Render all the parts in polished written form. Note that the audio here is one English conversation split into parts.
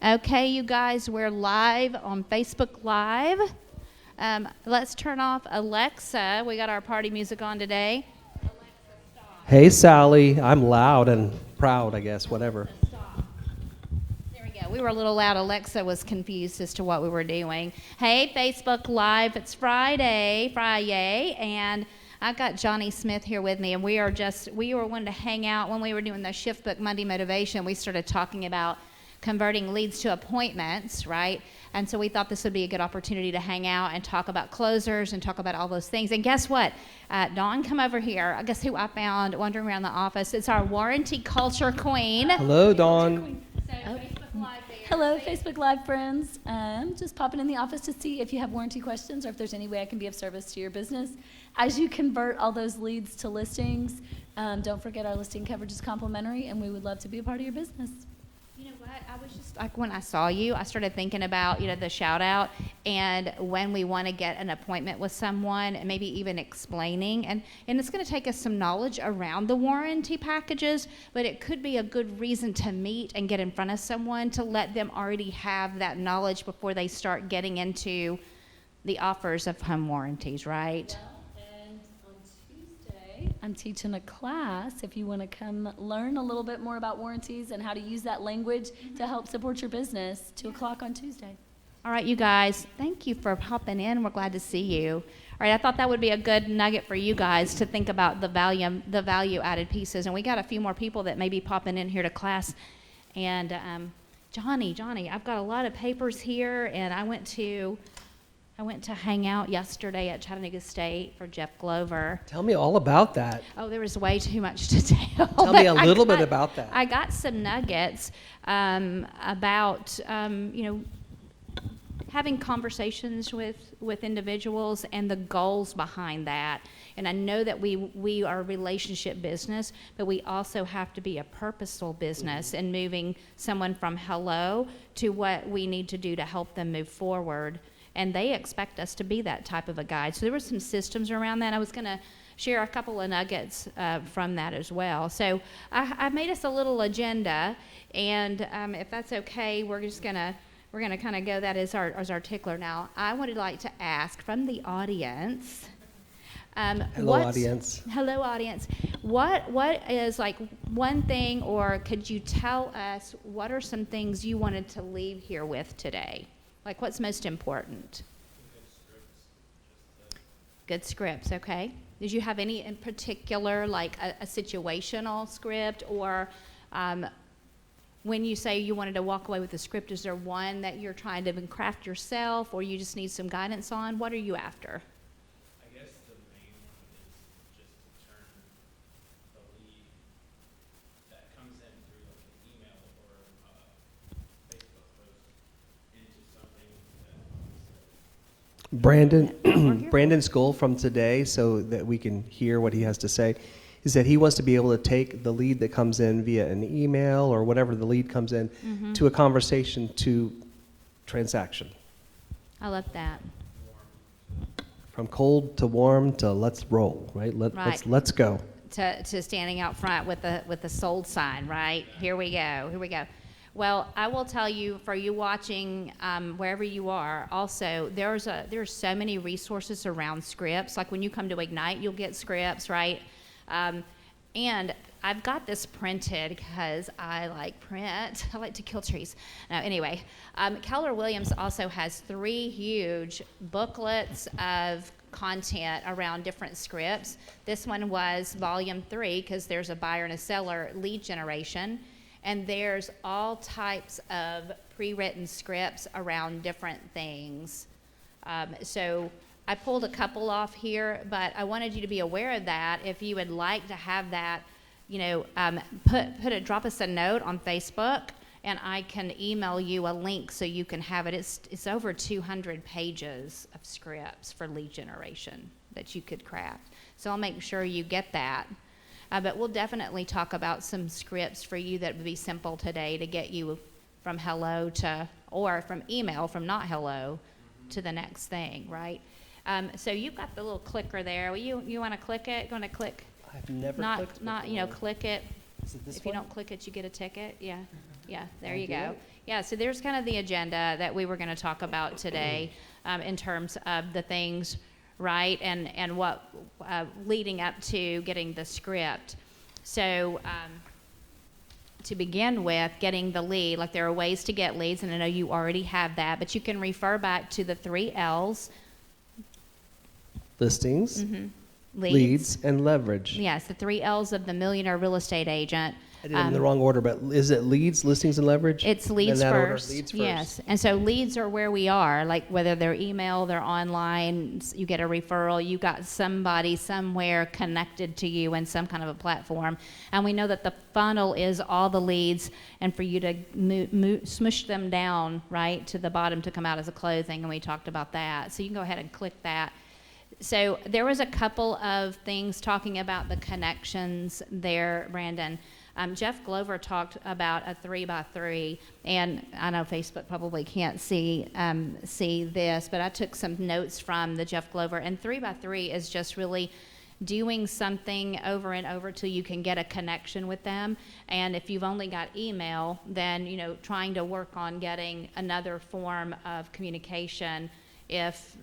Okay, you guys, we're live on Facebook Live. Let's turn off Alexa. We got our party music on today. Hey, Sally. I'm loud and proud, I guess, whatever. There we go. We were a little loud. Alexa was confused as to what we were doing. Hey, Facebook Live. It's Friday, and I've got Johnny Smith here with me, and we were wanting to hang out. When we were doing the Shift Book Monday Motivation, we started talking about converting leads to appointments, right? And so we thought this would be a good opportunity to hang out and talk about closers and talk about all those things. And guess what? Dawn, come over here. Guess who I found wandering around the office? It's our warranty culture queen. Hello, Dawn. So Facebook Live there. Hello, Facebook Live friends. Just popping in the office to see if you have warranty questions or if there's any way I can be of service to your business. As you convert all those leads to listings, don't forget our listing coverage is complimentary, and we would love to be a part of your business. You know what? I was just like, when I saw you, I started thinking about, the shout out, and when we want to get an appointment with someone, and maybe even explaining, and it's going to take us some knowledge around the warranty packages, but it could be a good reason to meet and get in front of someone to let them already have that knowledge before they start getting into the offers of home warranties, right? And on Tuesday, I'm teaching a class if you want to come learn a little bit more about warranties and how to use that language to help support your business. 2 o'clock on Tuesday. All right, you guys, thank you for popping in. We're glad to see you. All right, I thought that would be a good nugget for you guys to think about the value added pieces. And we got a few more people that may be popping in here to class. And Johnny, I've got a lot of papers here, and I went to hang out yesterday at Chattanooga State for Jeff Glover. Tell me all about that. Oh, there was way too much to tell. Tell me a little bit about that. I got some nuggets about, having conversations with individuals and the goals behind that. And I know that we are a relationship business, but we also have to be a purposeful business in moving someone from hello to what we need to do to help them move forward. And they expect us to be that type of a guide. So there were some systems around that. I was going to share a couple of nuggets from that as well. So I made us a little agenda, and if that's okay, we're gonna kind of go that as our tickler. Now, I would like to ask from the audience. Hello, audience. Hello, audience. What is like one thing, or could you tell us what are some things you wanted to leave here with today? Like, what's most important? Good scripts, okay. Did you have any in particular, like a situational script, or when you say you wanted to walk away with a script, is there one that you're trying to craft yourself, or you just need some guidance on? What are you after? I guess the main one is just to turn the lead that comes in through like an email or Facebook post into something that Brandon's goal from today, so that we can hear what he has to say, is that he wants to be able to take the lead that comes in via an email or whatever the lead comes in to a conversation to transaction. I love that. From cold to warm to let's roll, right? Let's go. To standing out front with the sold sign, right? Here we go. Well, I will tell you, for you watching wherever you are, also there's so many resources around scripts. Like when you come to Ignite, you'll get scripts, right? And I've got this printed because I like print. I like to kill trees. Anyway, Keller Williams also has 3 huge booklets of content around different scripts. This one was volume 3 because there's a buyer and a seller lead generation. And there's all types of pre-written scripts around different things. So I pulled a couple off here, but I wanted you to be aware of that. If you would like to have that, drop us a note on Facebook, and I can email you a link so you can have it. It's over 200 pages of scripts for lead generation that you could craft. So I'll make sure you get that. But we'll definitely talk about some scripts for you that would be simple today to get you from hello to, or from email from not hello to the next thing, right? So you've got the little clicker there. You want to click it? Going to click? I've never clicked Not before. click it. Is it this If you one? don't click it, you get a ticket. Yeah. Yeah, there you Thank go. you. Yeah, so there's kind of the agenda that we were going to talk about today in terms of the things, right, and what leading up to getting the script. So to begin with, getting the lead, like there are ways to get leads, and I know you already have that, but you can refer back to the 3 L's. Listings, Mm-hmm. leads, and leverage. Yes, the 3 L's of the millionaire real estate agent. I did it in the wrong order, but is it leads, listings, and leverage? It's In leads that order, first. leads first. Yes. And so leads are where we are, like whether they're email, they're online, you get a referral, you got somebody somewhere connected to you in some kind of a platform. And we know that the funnel is all the leads and for you to smush them down, right, to the bottom to come out as a closing. And we talked about that. So you can go ahead and click that. So there was a couple of things talking about the connections there, Brandon. Jeff Glover talked about a 3x3, and I know Facebook probably can't see this, but I took some notes from the Jeff Glover. And 3x3 is just really doing something over and over till you can get a connection with them. And if you've only got email, then trying to work on getting another form of communication if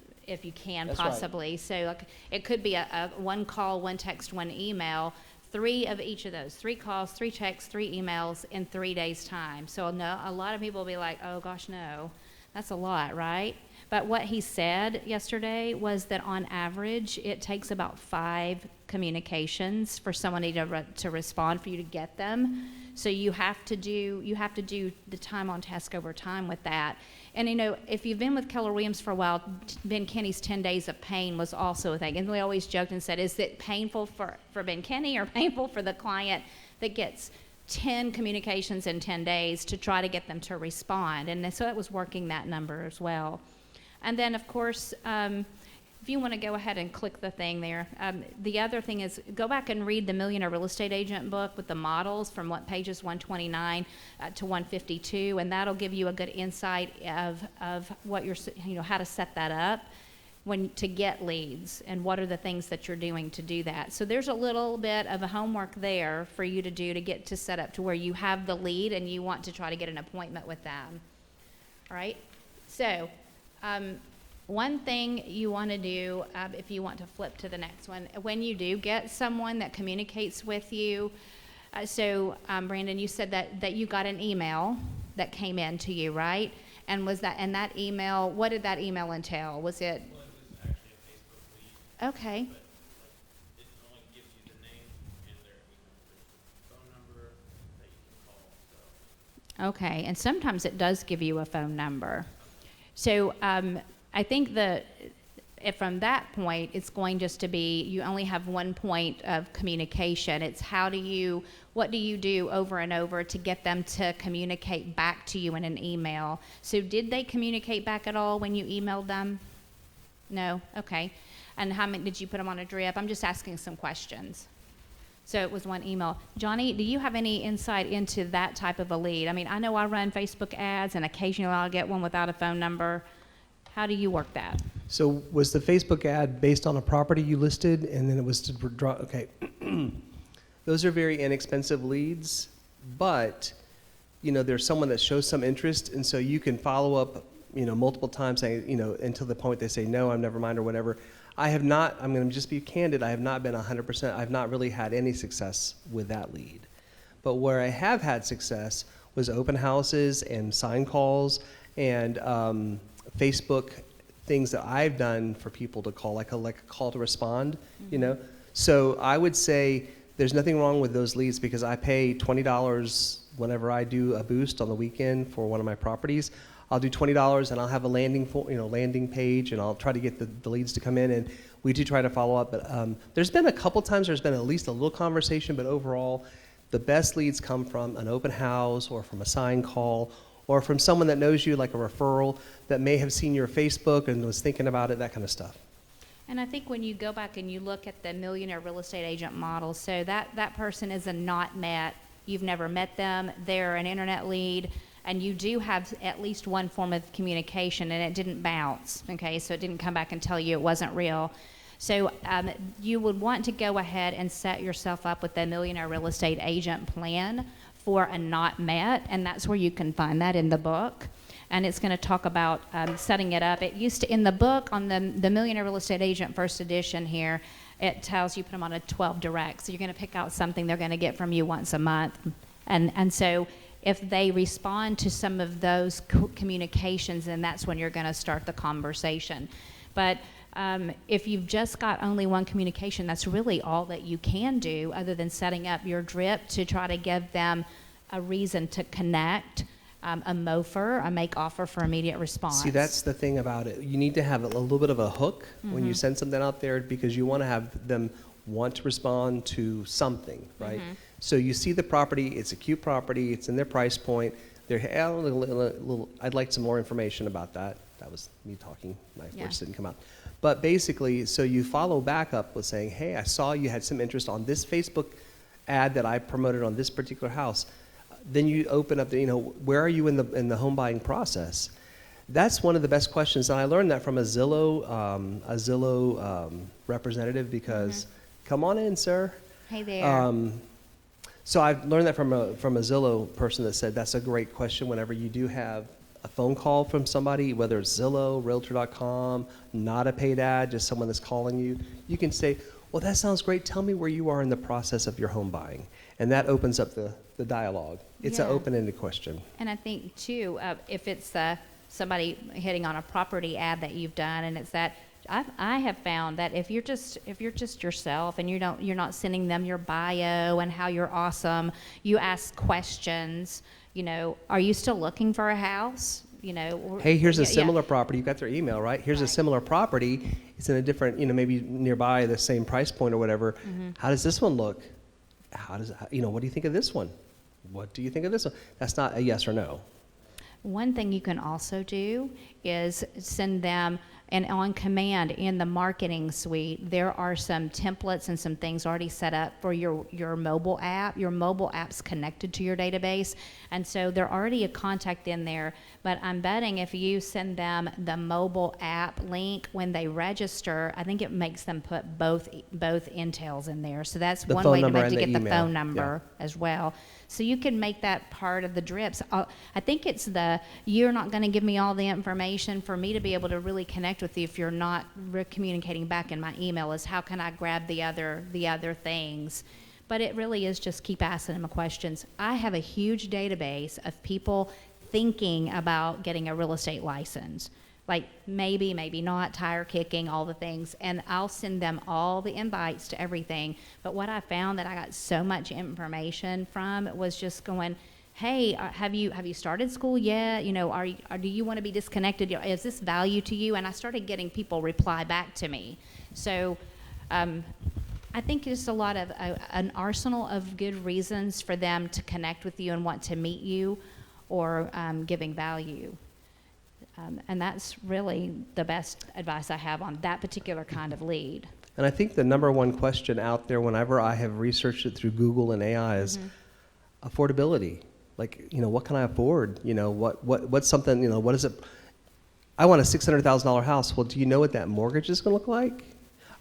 you can That's right. possibly. So like, it could be a 1 call, 1 text, 1 email. 3 of each of those, 3 calls, 3 texts, 3 emails in 3 days' time. So no, a lot of people will be like, oh gosh, no, that's a lot, right? But what he said yesterday was that on average, it takes about 5 communications for somebody to respond, for you to get them. So you have to do the time on task over time with that. And if you've been with Keller Williams for a while, Ben Kinney's 10 days of pain was also a thing. And we always joked and said, is it painful for Ben Kinney or painful for the client that gets 10 communications in 10 days to try to get them to respond? And so it was working that number as well. And then, of course, if you want to go ahead and click the thing there, the other thing is go back and read the Millionaire Real Estate Agent book with the models from pages 129 to 152, and that'll give you a good insight of what how to set that up to get leads and what are the things that you're doing to do that. So there's a little bit of a homework there for you to do to get to set up to where you have the lead and you want to try to get an appointment with them. All right? So one thing you want to do, if you want to flip to the next one, when you do get someone that communicates with you, Brandon, you said that you got an email that came in to you, right? And that email, what did that email entail? Was it? Well, it was actually a Facebook lead, Okay. but it only gives you the name and their phone number that you can call. So Okay, and sometimes it does give you a phone number. So I think from that point, it's going just to be, you only have one point of communication. It's what do you do over and over to get them to communicate back to you in an email? So did they communicate back at all when you emailed them? No? Okay. And how many did you put them on a drip? I'm just asking some questions. So it was one email. Johnny, do you have any insight into that type of a lead? I mean, I know I run Facebook ads, and occasionally I'll get one without a phone number. How do you work that? So was the Facebook ad based on a property you listed, and then it was to draw? Okay, those are very inexpensive leads, but there's someone that shows some interest, and so you can follow up, multiple times, saying, until the point they say no, I'm never mind or whatever. I have not. I'm going to just be candid. I have not been 100%. I've not really had any success with that lead, but where I have had success was open houses and sign calls and Facebook things that I've done for people to call, like a call to respond, So I would say there's nothing wrong with those leads because I pay $20 whenever I do a boost on the weekend for one of my properties. I'll do $20 and I'll have a landing page, and I'll try to get the leads to come in, and we do try to follow up. But there's been a couple times there's been at least a little conversation, but overall, the best leads come from an open house or from a sign call or from someone that knows you, like a referral, that may have seen your Facebook and was thinking about it, that kind of stuff. And I think when you go back and you look at the millionaire real estate agent model, so that person is a not met. You've never met them. They're an internet lead, and you do have at least one form of communication, and it didn't bounce, okay? So it didn't come back and tell you it wasn't real. So you would want to go ahead and set yourself up with the Millionaire Real Estate Agent plan for a not met, and that's where you can find that in the book. And it's going to talk about setting it up. It used to, in the book on the Millionaire Real Estate Agent first edition here, it tells you put them on a 12 direct. So you're going to pick out something they're going to get from you once a month. And so if they respond to some of those communications, then that's when you're going to start the conversation. But if you've just got only one communication, that's really all that you can do other than setting up your drip to try to give them a reason to connect, a MOFR, a make offer for immediate response. See, that's the thing about it. You need to have a little bit of a hook when you send something out there, because you want to have them want to respond to something, right? So you see the property, it's a cute property, it's in their price point. They're, I'd like some more information about that. That was me talking, my words didn't come out. But basically, so you follow back up with saying, hey, I saw you had some interest on this Facebook ad that I promoted on this particular house. Then you open up the, where are you in the home buying process? That's one of the best questions, and I learned that from a Zillow representative, because, come on in, sir. Hey there. So I've learned that from a Zillow person that said that's a great question whenever you do have a phone call from somebody, whether it's Zillow, Realtor.com, not a paid ad, just someone that's calling you. You can say, well, that sounds great. Tell me where you are in the process of your home buying. And that opens up the dialogue. It's an open-ended question. And I think, too, if it's somebody hitting on a property ad that you've done, and it's that, I have found that if you're just yourself and you're not sending them your bio and how you're awesome, you ask questions. Are you still looking for a house? Hey, here's a similar property. You got their email, right? Here's a similar property. It's in a different, maybe nearby the same price point or whatever. How does this one look? What do you think of this one? What do you think of this one? That's not a yes or no. One thing you can also do is send them, and on command in the marketing suite, there are some templates and some things already set up for your mobile app. Your mobile app's connected to your database, and so they're already a contact in there. But I'm betting if you send them the mobile app link when they register, I think it makes them put both intels in there. So that's one way to get the phone number as well. So you can make that part of the drips. I think it's you're not going to give me all the information for me to be able to really connect with you if you're not communicating back in my email, is how can I grab the other things. But it really is just keep asking them questions. I have a huge database of people thinking about getting a real estate license. Like maybe not, tire kicking, all the things. And I'll send them all the invites to everything. But what I found that I got so much information from was just going, hey, have you started school yet? Do you want to be disconnected? Is this value to you? And I started getting people reply back to me. So I think it's a lot of an arsenal of good reasons for them to connect with you and want to meet you, or giving value. And that's really the best advice I have on that particular kind of lead. And I think the number one question out there whenever I have researched it through Google and AI is affordability. Like, what can I afford? What's something, what is it? I want a $600,000 house. Well, do you know what that mortgage is going to look like?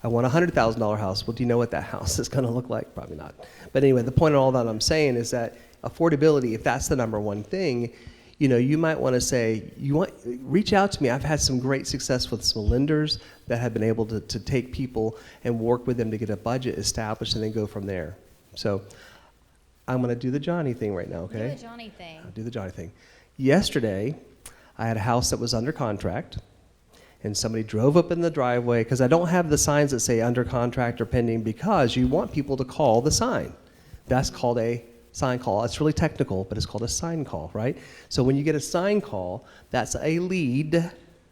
I want a $100,000 house. Well, do you know what that house is going to look like? Probably not. But anyway, the point of all that I'm saying is that affordability, if that's the number one thing, you might want to say, reach out to me. I've had some great success with some lenders that have been able to take people and work with them to get a budget established and then go from there. So I'm going to do the Johnny thing right now, okay? Do the Johnny thing. I'll do the Johnny thing. Yesterday, I had a house that was under contract, and somebody drove up in the driveway, because I don't have the signs that say under contract or pending, because you want people to call the sign. That's called a sign call. It's really technical, but it's called a sign call, right? So when you get a sign call, that's a lead,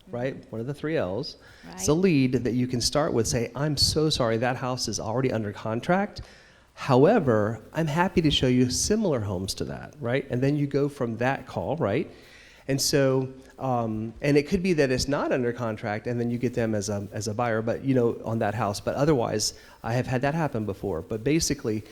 right? One of the 3 L's. Right. It's a lead that you can start with, say, I'm so sorry, that house is already under contract. However, I'm happy to show you similar homes to that, right? And then you go from that call, right? And so, and it could be that it's not under contract, and then you get them as a buyer, but on that house. But otherwise, I have had that happen before. But basically,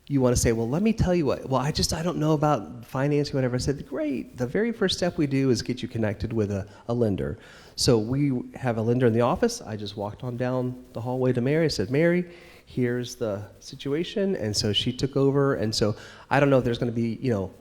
you want to say, well, let me tell you what, well, I don't know about financing, whatever. I said, great. The very first step we do is get you connected with a lender. So we have a lender in the office. I just walked on down the hallway to Mary. I said, Mary, here's the situation. And so she took over. And so I don't know if there's going to be,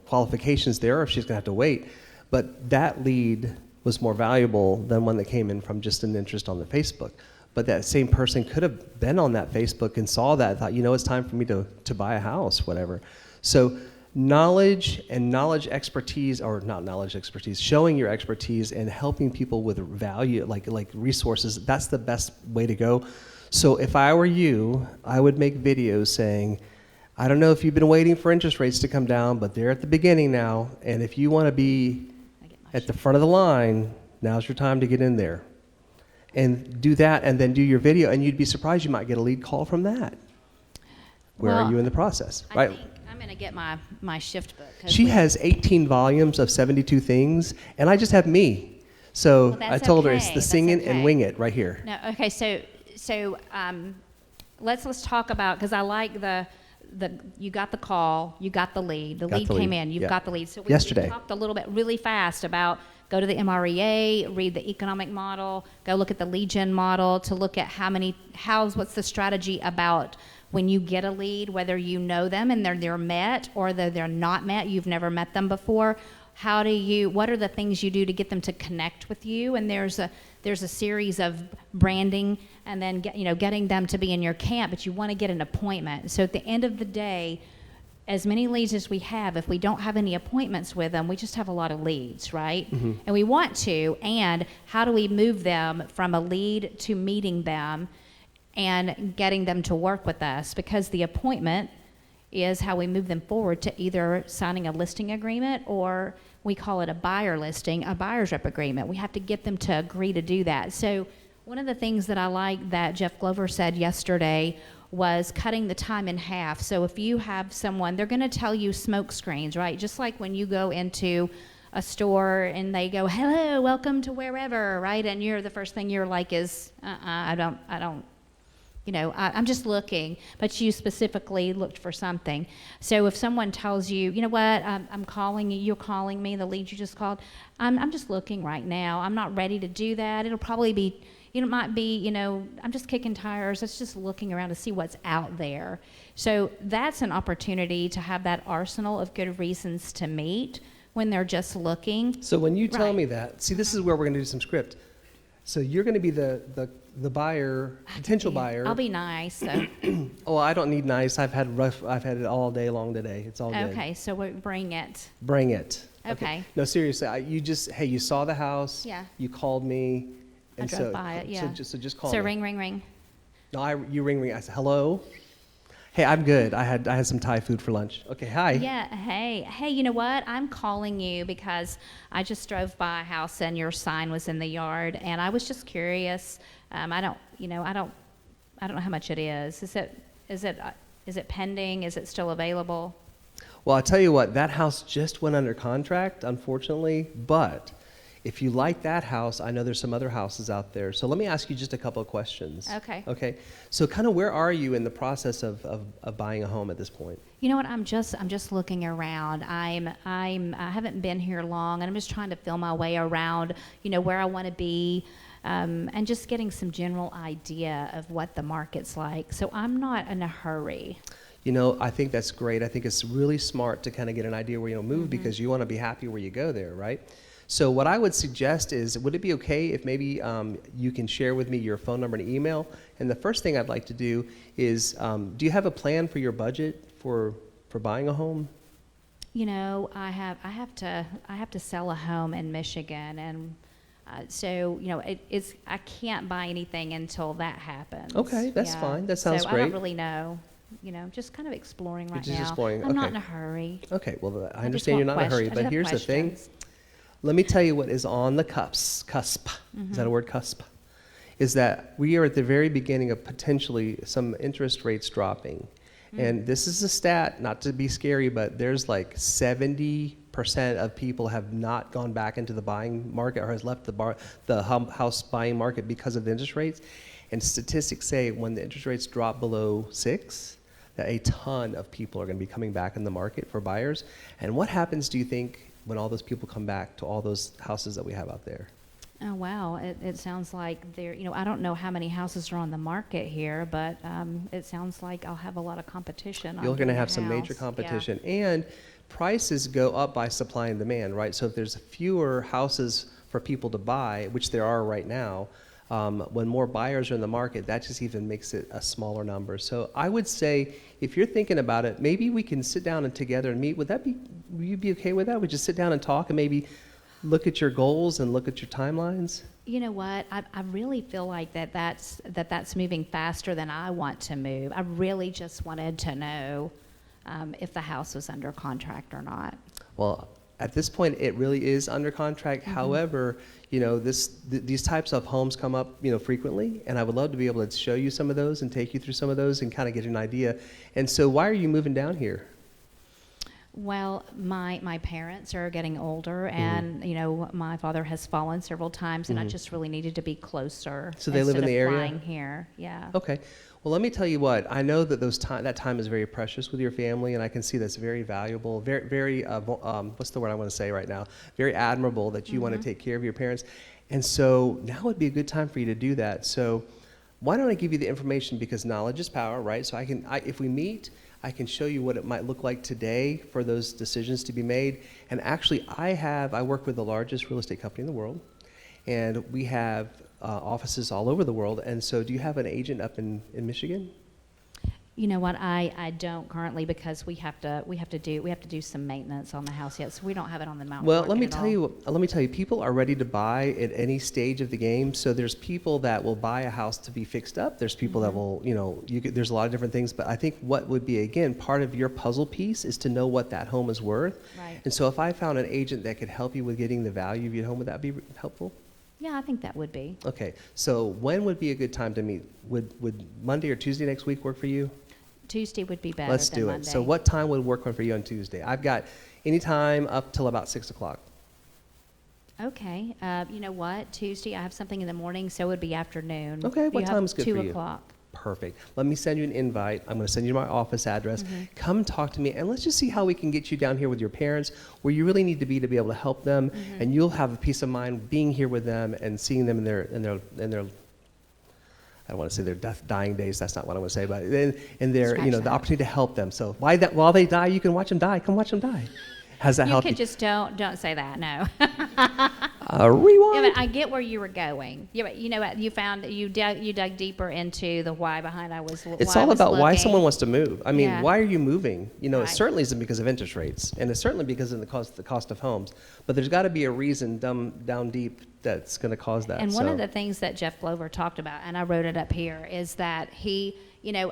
qualifications there or if she's going to have to wait. But that lead was more valuable than one that came in from just an interest on the Facebook. But that same person could have been on that Facebook and saw that and thought, it's time for me to buy a house, whatever. So knowledge and knowledge expertise, or not knowledge expertise, showing your expertise and helping people with value, like resources, that's the best way to go. So if I were you, I would make videos saying, I don't know if you've been waiting for interest rates to come down, but they're at the beginning now. And if you want to be at the front of the line, now's your time to get in there. And do that, and then do your video, and you'd be surprised you might get a lead call from that. Where Well, are you in the process, I right? think I'm going to get my shift book. 'cause She we- has 18 volumes of 72 things, and I just have me. So Well, I that's told her it's okay. the That's sing it okay. and wing it right here. No, okay, so let's talk about, because I like the you got the call, you got the lead, the Got lead the came lead, in, you've yeah. got the lead. So we Yesterday. talked a little bit really fast about go to the MREA, read the economic model, go look at the lead gen model to look at what's the strategy about when you get a lead, whether you know them and they're met or they're not met, you've never met them before. What are the things you do to get them to connect with you? And there's a series of branding and then getting them to be in your camp, but you want to get an appointment. So at the end of the day, as many leads as we have, if we don't have any appointments with them, we just have a lot of leads, right? Mm-hmm. And we want to, and how do we move them from a lead to meeting them and getting them to work with us? Because the appointment is how we move them forward to either signing a listing agreement, or we call it a buyer listing, a buyer's rep agreement. We have to get them to agree to do that. So one of the things that I like that Jeff Glover said yesterday was cutting the time in half. So if you have someone, they're going to tell you smoke screens, right? Just like when you go into a store and they go, hello, welcome to wherever, right? And the first thing you're like is, I don't, I'm just looking, but you specifically looked for something. So if someone tells you, you know what, I'm calling you, you're calling me, the lead you just called, I'm just looking right now. I'm not ready to do that. It'll probably be, it might be, I'm just kicking tires. It's just looking around to see what's out there. So that's an opportunity to have that arsenal of good reasons to meet when they're just looking. So when you tell Right. me that, see, this is where we're going to do some script. So you're going to be the buyer, potential buyer. I'll be nice. So. Oh, I don't need nice. I've had it all day long today. It's all good. Okay, so we bring it. Bring it. Okay. No, seriously, you saw the house. Yeah. You called me. I And drove so, by it, yeah. So just call So me. ring, ring, ring. No, you ring me. I said, hello. Hey, I'm good. I had some Thai food for lunch. Okay, hi. Yeah, hey, you know what? I'm calling you because I just drove by a house and your sign was in the yard, and I was just curious. I don't know how much it is. Is it pending? Is it still available? Well, I'll tell you what, that house just went under contract, unfortunately, but if you like that house, I know there's some other houses out there. So let me ask you just a couple of questions. Okay. Okay. So kind of where are you in the process of buying a home at this point? You know what? I'm just looking around. I haven't been here long, and I'm just trying to feel my way around. Where I want to be, and just getting some general idea of what the market's like. So I'm not in a hurry. I think that's great. I think it's really smart to kind of get an idea where you move because you want to be happy where you go there, right? So what I would suggest is, would it be okay if maybe you can share with me your phone number and email? And the first thing I'd like to do is, do you have a plan for your budget for buying a home? I have to sell a home in Michigan, and so I can't buy anything until that happens. Okay, that's fine. That sounds so great. I don't really know. Just kind of exploring right just now. exploring, I'm not okay. in a hurry. Okay, well, I just understand you're want not in a hurry, I just but have here's the thing. questions. Let me tell you what is on the cusp. Is that a word, cusp? Is that we are at the very beginning of potentially some interest rates dropping. And this is a stat, not to be scary, but there's like 70% of people have not gone back into the buying market or has left the house buying market because of the interest rates. And statistics say when the interest rates drop below 6, that a ton of people are going to be coming back in the market for buyers. And what happens, do you think, when all those people come back to all those houses that we have out there? Oh, wow. It sounds like there, I don't know how many houses are on the market here, but it sounds like I'll have a lot of competition. on You're going to getting a have some major house. Yeah. competition. And prices go up by supply and demand, right? So if there's fewer houses for people to buy, which there are right now, when more buyers are in the market, that just even makes it a smaller number. So I would say, if you're thinking about it, maybe we can sit down and together and meet. Would you be okay with that? We just sit down and talk and maybe look at your goals and look at your timelines? You know what? I really feel like that's moving faster than I want to move. I really just wanted to know if the house was under contract or not. Well, at this point, it really is under contract. However, these types of homes come up, frequently, and I would love to be able to show you some of those and take you through some of those and kind of get an idea. And so, why are you moving down here? Well, my parents are getting older, and my father has fallen several times, and I just really needed to be closer. So they live in instead the of area? flying here, yeah. Okay. Well, let me tell you what. I know that that time is very precious with your family, and I can see that's very valuable, very, very, what's the word I want to say right now? Very admirable that you want to take care of your parents. And so now would be a good time for you to do that. So why don't I give you the information, because knowledge is power, right? So if we meet, I can show you what it might look like today for those decisions to be made. And actually, I work with the largest real estate company in the world, and we have offices all over the world. And so, do you have an agent up in Michigan? You know what? I don't currently, because we have to do some maintenance on the house yet, so we don't have it on the mountain. Well, market let me at tell you, people are ready to buy at any stage of the game. So there's people that will buy a house to be fixed up. There's people that will, there's a lot of different things. But I think what would be, again, part of your puzzle piece is to know what that home is worth. Right. And so if I found an agent that could help you with getting the value of your home, would that be helpful? Yeah, I think that would be. Okay. So when would be a good time to meet? Would Monday or Tuesday next week work for you? Tuesday would be better Let's than do Monday. it. So what time would work for you on Tuesday? I've got any time up till about 6 o'clock. Okay. You know what? Tuesday, I have something in the morning, so it would be afternoon. Okay, what You time have is good for 2 you? o'clock. Perfect. Let me send you an invite. I'm going to send you my office address. Come talk to me, and let's just see how we can get you down here with your parents, where you really need to be able to help them, and you'll have a peace of mind being here with them and seeing them in their I don't want to say their dying days. That's not what I want to say, but in their Scratch the that. opportunity to help them. So while they die, you can watch them die. Come watch them die. How's that You help could you? just don't say that. No. Rewind. Yeah, but I get where you were going. Yeah, but you know what? You dug deeper into the why behind It's all about why someone wants to move. I mean, Yeah. why are you moving? It Right. certainly isn't because of interest rates, and it's certainly because of the cost of homes. But there's got to be a reason down deep that's going to cause that. And one So- of the things that Jeff Glover talked about, and I wrote it up here, is that he,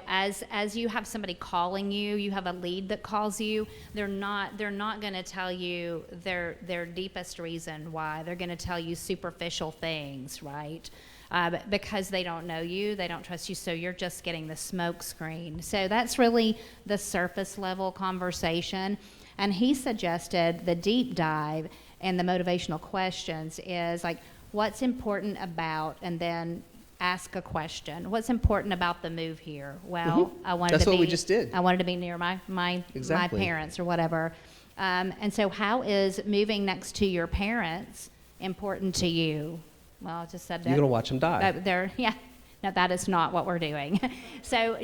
as you have somebody calling you, you have a lead that calls you, they're not going to tell you their deepest reason why. They're going to tell you superficial things, right? Because they don't know you, they don't trust you, so you're just getting the smoke screen. So that's really the surface level conversation. And he suggested the deep dive and the motivational questions is like, what's important about, and then ask a question. What's important about the move here? Well, I wanted That's to what be, we just did. I wanted to be near my Exactly. parents or whatever. And so how is moving next to your parents important to you? Well, I just said that. You're going to watch them die. No, that is not what we're doing. So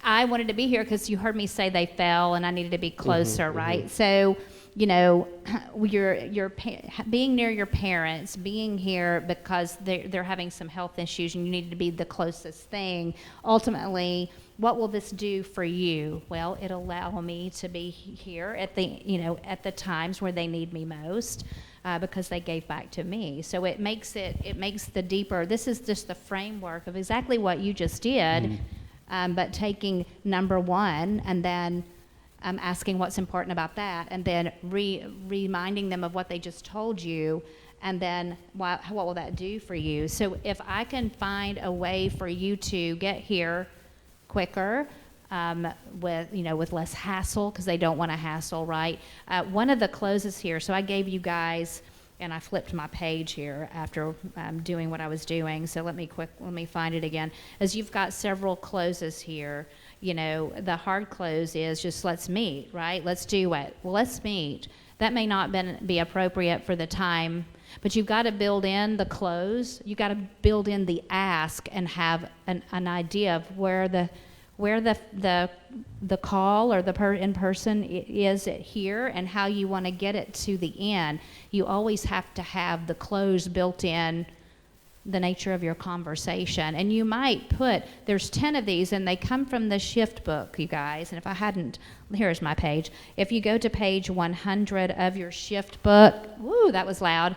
I wanted to be here because you heard me say they fell and I needed to be closer, right? So, being near your parents, being here because they're having some health issues and you need to be the closest thing. Ultimately, what will this do for you? Well, it'll allow me to be here at the times where they need me most. Because they gave back to me. So it makes the deeper, this is just the framework of exactly what you just did, but taking number one and then asking what's important about that, and then reminding them of what they just told you, and then what will that do for you? So if I can find a way for you to get here quicker, with less hassle, because they don't want to hassle, right? One of the closes here, so I gave you guys, and I flipped my page here after doing what I was doing, so let me find it again. As you've got several closes here, the hard close is just let's meet, right? Let's do it. Well, let's meet. That may not be appropriate for the time, but you've got to build in the close. You've got to build in the ask and have an idea of where the call or the in person is it here and how you want to get it to the end. You always have to have the close built in the nature of your conversation. And you might there's 10 of these and they come from the Shift book, you guys. And if I hadn't, here's my page. If you go to page 100 of your Shift book, woo, that was loud.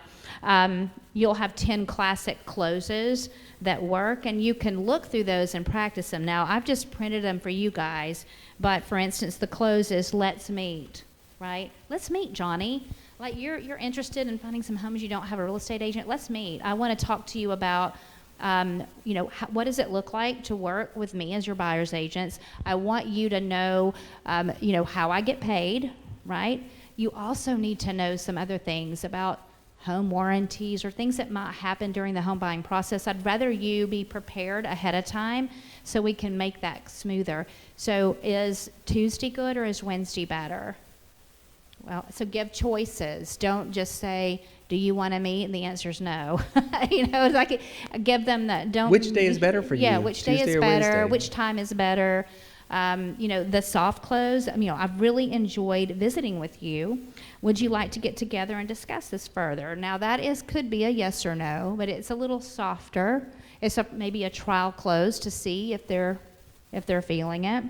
You'll have 10 classic closes that work, and you can look through those and practice them. Now, I've just printed them for you guys, but for instance, the close is let's meet, right? Let's meet, Johnny. Like you're interested in finding some homes, you don't have a real estate agent, let's meet. I want to talk to you about what does it look like to work with me as your buyer's agents? I want you to know, how I get paid, right? You also need to know some other things about home warranties or things that might happen during the home buying process. I'd rather you be prepared ahead of time so we can make that smoother. So is Tuesday good or is Wednesday better? Well, so give choices. Don't just say, do you want to meet? And the answer is no. It's like give them that. Don't. Which day is better for you? Yeah, which day Tuesday is or better? Wednesday? Which time is better? The soft close. I've really enjoyed visiting with you. Would you like to get together and discuss this further? Now could be a yes or no, but it's a little softer. It's maybe a trial close to see if they're feeling it.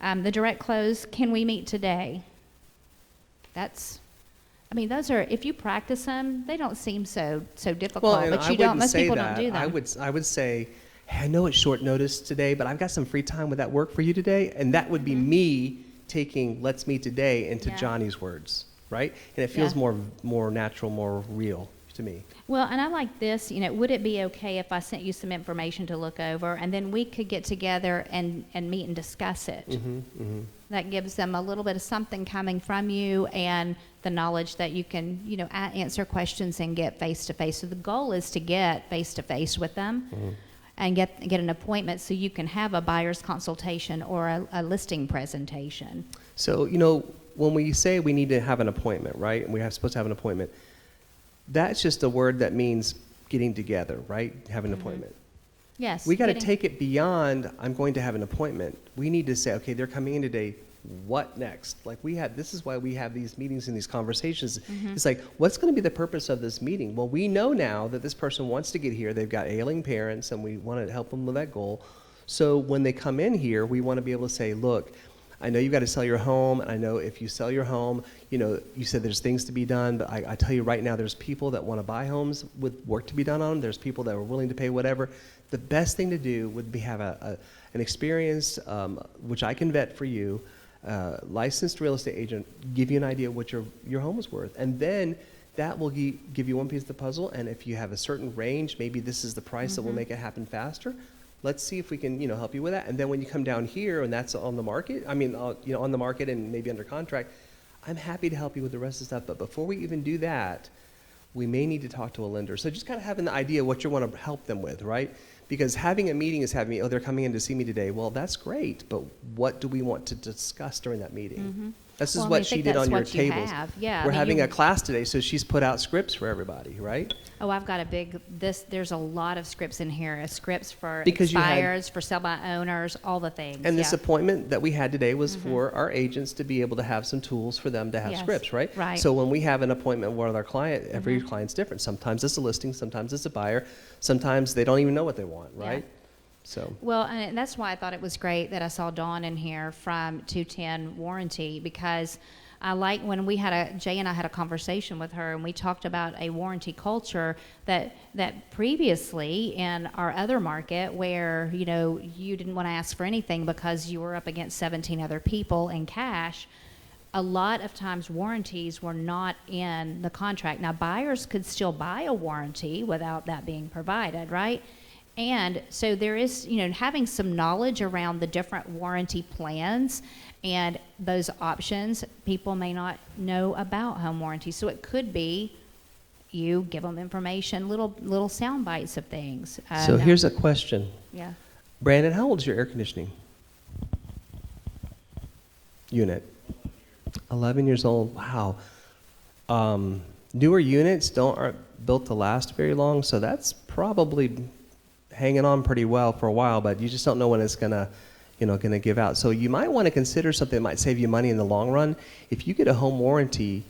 The direct close. Can we meet today? Those are, if you practice them, they don't seem so difficult, and but I you don't, wouldn't most say people that. don't do them. I would say, hey, I know it's short notice today, but I've got some free time. Would that work for you today? And that would be me taking let's meet today into Yeah. Johnny's words, right? And it feels Yeah. more natural, more real to me. Well, and I like this, would it be okay if I sent you some information to look over and then we could get together and meet and discuss it? That gives them a little bit of something coming from you and the knowledge that you can, answer questions and get face-to-face. So the goal is to get face-to-face with them and get an appointment so you can have a buyer's consultation or a listing presentation. So, when we say we need to have an appointment, right? And supposed to have an appointment, that's just a word that means getting together, right? Have an appointment. Yes. We got to take it beyond, I'm going to have an appointment. We need to say, okay, they're coming in today. What next? This is why we have these meetings and these conversations. It's like, what's going to be the purpose of this meeting? Well, we know now that this person wants to get here. They've got ailing parents, and we want to help them with that goal. So when they come in here, we want to be able to say, look, I know you've got to sell your home, and I know if you sell your home, you said there's things to be done, but I tell you right now, there's people that want to buy homes with work to be done on them. There's people that are willing to pay whatever. The best thing to do would be have an experienced, which I can vet for you, licensed real estate agent, give you an idea of what your home is worth. And then that will give you one piece of the puzzle, and if you have a certain range, maybe this is the price that will make it happen faster. Let's see if we can, help you with that. And then when you come down here and that's on the market, on the market and maybe under contract, I'm happy to help you with the rest of the stuff. But before we even do that, we may need to talk to a lender. So just kind of having the idea of what you want to help them with, right? Because having a meeting is having, they're coming in to see me today. Well, that's great, but what do we want to discuss during that meeting? This is what she did on your tables. Yeah, We're having a class today, so she's put out scripts for everybody, right? Oh, I've got there's a lot of scripts in here. Scripts for Because you had- expires, for sell by owners, all the things. And this yeah. appointment that we had today was for our agents to be able to have some tools for them to have Yes, scripts, right? right. So when we have an appointment with our client, every client's different. Sometimes it's a listing, sometimes it's a buyer, sometimes they don't even know what they want, Yeah. right? So Well, and that's why I thought it was great that I saw Dawn in here from 210 Warranty, because I like when Jay and I had a conversation with her, and we talked about a warranty culture that previously in our other market where, you didn't want to ask for anything because you were up against 17 other people in cash. A lot of times warranties were not in the contract. Now, buyers could still buy a warranty without that being provided, right? And so there is, having some knowledge around the different warranty plans and those options. People may not know about home warranty, so it could be you give them information, little sound bites of things. here's a question. Yeah. Brandon, how old is your air conditioning? unit? 11 years old. Wow. Newer units aren't built to last very long, so that's probably hanging on pretty well for a while, but you just don't know when it's gonna give out. So you might want to consider something that might save you money in the long run. If you get a home warranty,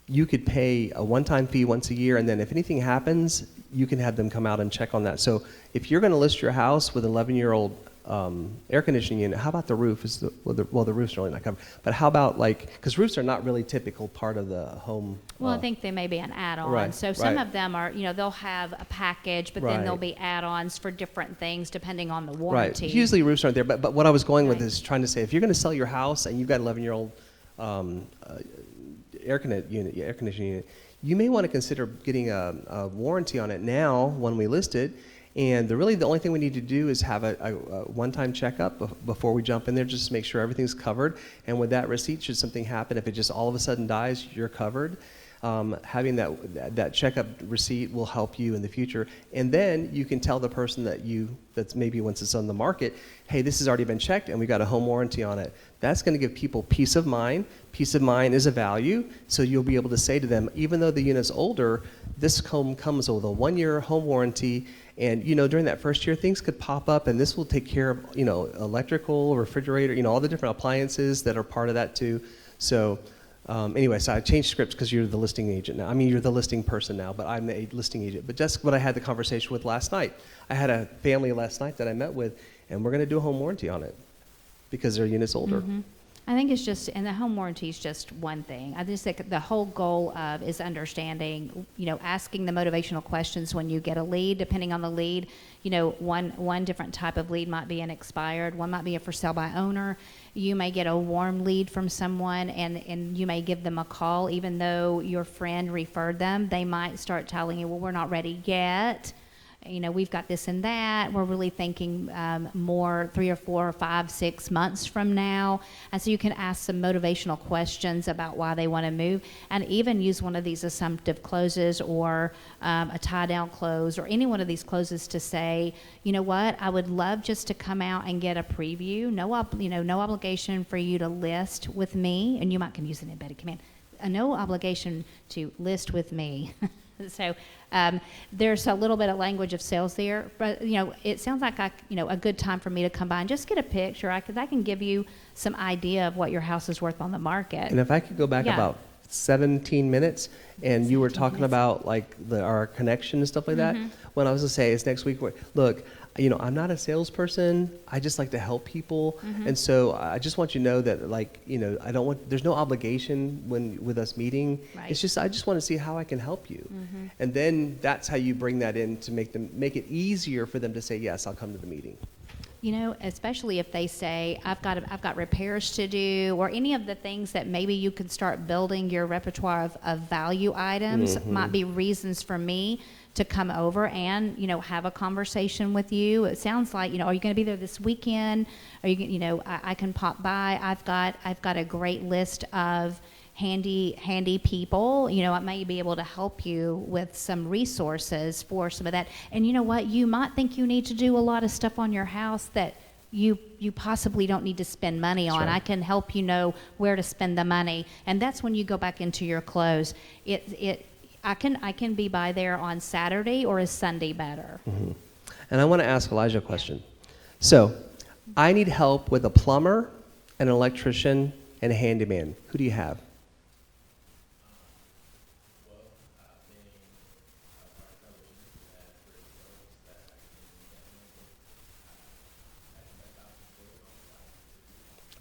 you could pay a one-time fee once a year, and then if anything happens, you can have them come out and check on that. So if you're going to list your house with an 11-year-old air conditioning unit, how about the roof? The roof's really not covered. But how about because roofs are not really typical part of the home. Well, I think they may be an add-on. Right, So some right. of them are, they'll have a package, but then there'll Right. be add-ons for different things depending on the Right. warranty. Usually roofs aren't there, but what I was going with Right. is trying to say, if you're going to sell your house and you've got an 11-year-old air conditioning unit, you may want to consider getting a warranty on it now when we list it. And the only thing we need to do is have a one-time checkup before we jump in there, just to make sure everything's covered. And with that receipt, should something happen, if it just all of a sudden dies, you're covered. Having that checkup receipt will help you in the future. And then you can tell the person that's maybe once it's on the market, hey, this has already been checked and we got a home warranty on it. That's going to give people peace of mind. Peace of mind is a value, so you'll be able to say to them, even though the unit's older, this home comes with a 1-year home warranty. And during that first year, things could pop up, and this will take care of electrical, refrigerator, all the different appliances that are part of that too. So anyway, so I changed scripts because you're the listing agent now. I mean, you're the listing person now, but I'm the listing agent. But just what I had the conversation with last night. I had a family last night that I met with, and we're going to do a home warranty on it because their unit's older. Mhm. I think it's just, and the home warranty is just one thing. I just think the whole goal of is understanding, asking the motivational questions when you get a lead, depending on the lead. One different type of lead might be an expired, one might be a for sale by owner. You may get a warm lead from someone and you may give them a call, even though your friend referred them. They might start telling you, well, we're not ready yet. We've got this and that. We're really thinking more 3 or 4 or 5, 6 months from now. And so you can ask some motivational questions about why they want to move, and even use one of these assumptive closes or a tie down close or any one of these closes to say, you know what, I would love just to come out and get a preview. No obligation for you to list with me, and you might can use an embedded command. No obligation to list with me. So there's a little bit of language of sales there, but it sounds like a good time for me to come by and just get a picture. I can give you some idea of what your house is worth on the market. And if I could go back Yeah. about 17 minutes, and you were 17 talking minutes. about our connection and stuff like that, when I was to say it's next week, look, I'm not a salesperson. I just like to help people, and so I just want you to know that, I don't want. There's no obligation with us meeting. Right. It's just I just want to see how I can help you, and then that's how you bring that in to make it easier for them to say yes, I'll come to the meeting. Especially if they say, I've got repairs to do, or any of the things that maybe you could start building your repertoire of value items might be reasons for me to come over and, have a conversation with you. It sounds like, are you going to be there this weekend? Are you, I can pop by. I've got a great list of handy people. I may be able to help you with some resources for some of that. And you know what? You might think you need to do a lot of stuff on your house that you possibly don't need to spend money on. right. I can help you know where to spend the money. And that's when you go back into your close. I can be by there on Saturday, or is Sunday better? And I want to ask Elijah a question. So, I need help with a plumber, an electrician, and a handyman. Who do you have?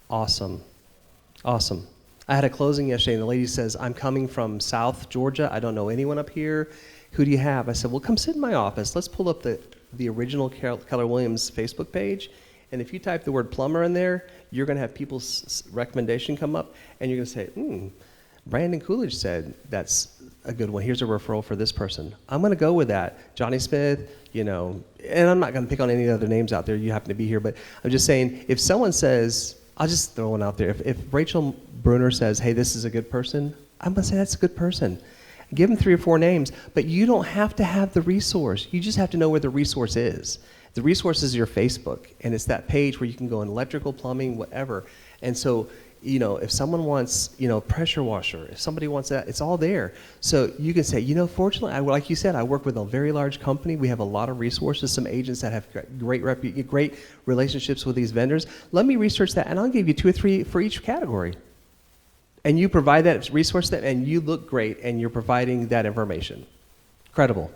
Awesome. Awesome. I had a closing yesterday, and the lady says, I'm coming from South Georgia. I don't know anyone up here. Who do you have? I said, well, come sit in my office. Let's pull up the original Keller Williams Facebook page. And if you type the word plumber in there, you're going to have people's recommendation come up, and you're going to say, Brandon Coolidge said that's a good one. Here's a referral for this person. I'm going to go with that. Johnny Smith, and I'm not going to pick on any other names out there. You happen to be here, but I'm just saying, if someone says, I'll just throw one out there. If Rachel Bruner says, hey, this is a good person, I'm going to say that's a good person. Give them 3 or 4 names, but you don't have to have the resource. You just have to know where the resource is. The resource is your Facebook, and it's that page where you can go in electrical, plumbing, whatever. And so you know, if someone wants, you know, pressure washer, if somebody wants that, it's all there. So you can say, you know, fortunately, like you said, I work with a very large company. We have a lot of resources, some agents that have great relationships with these vendors. Let me research that, and I'll give you 2 or 3 for each category. And you provide that resource, that, and you look great, and you're providing that information. Credible.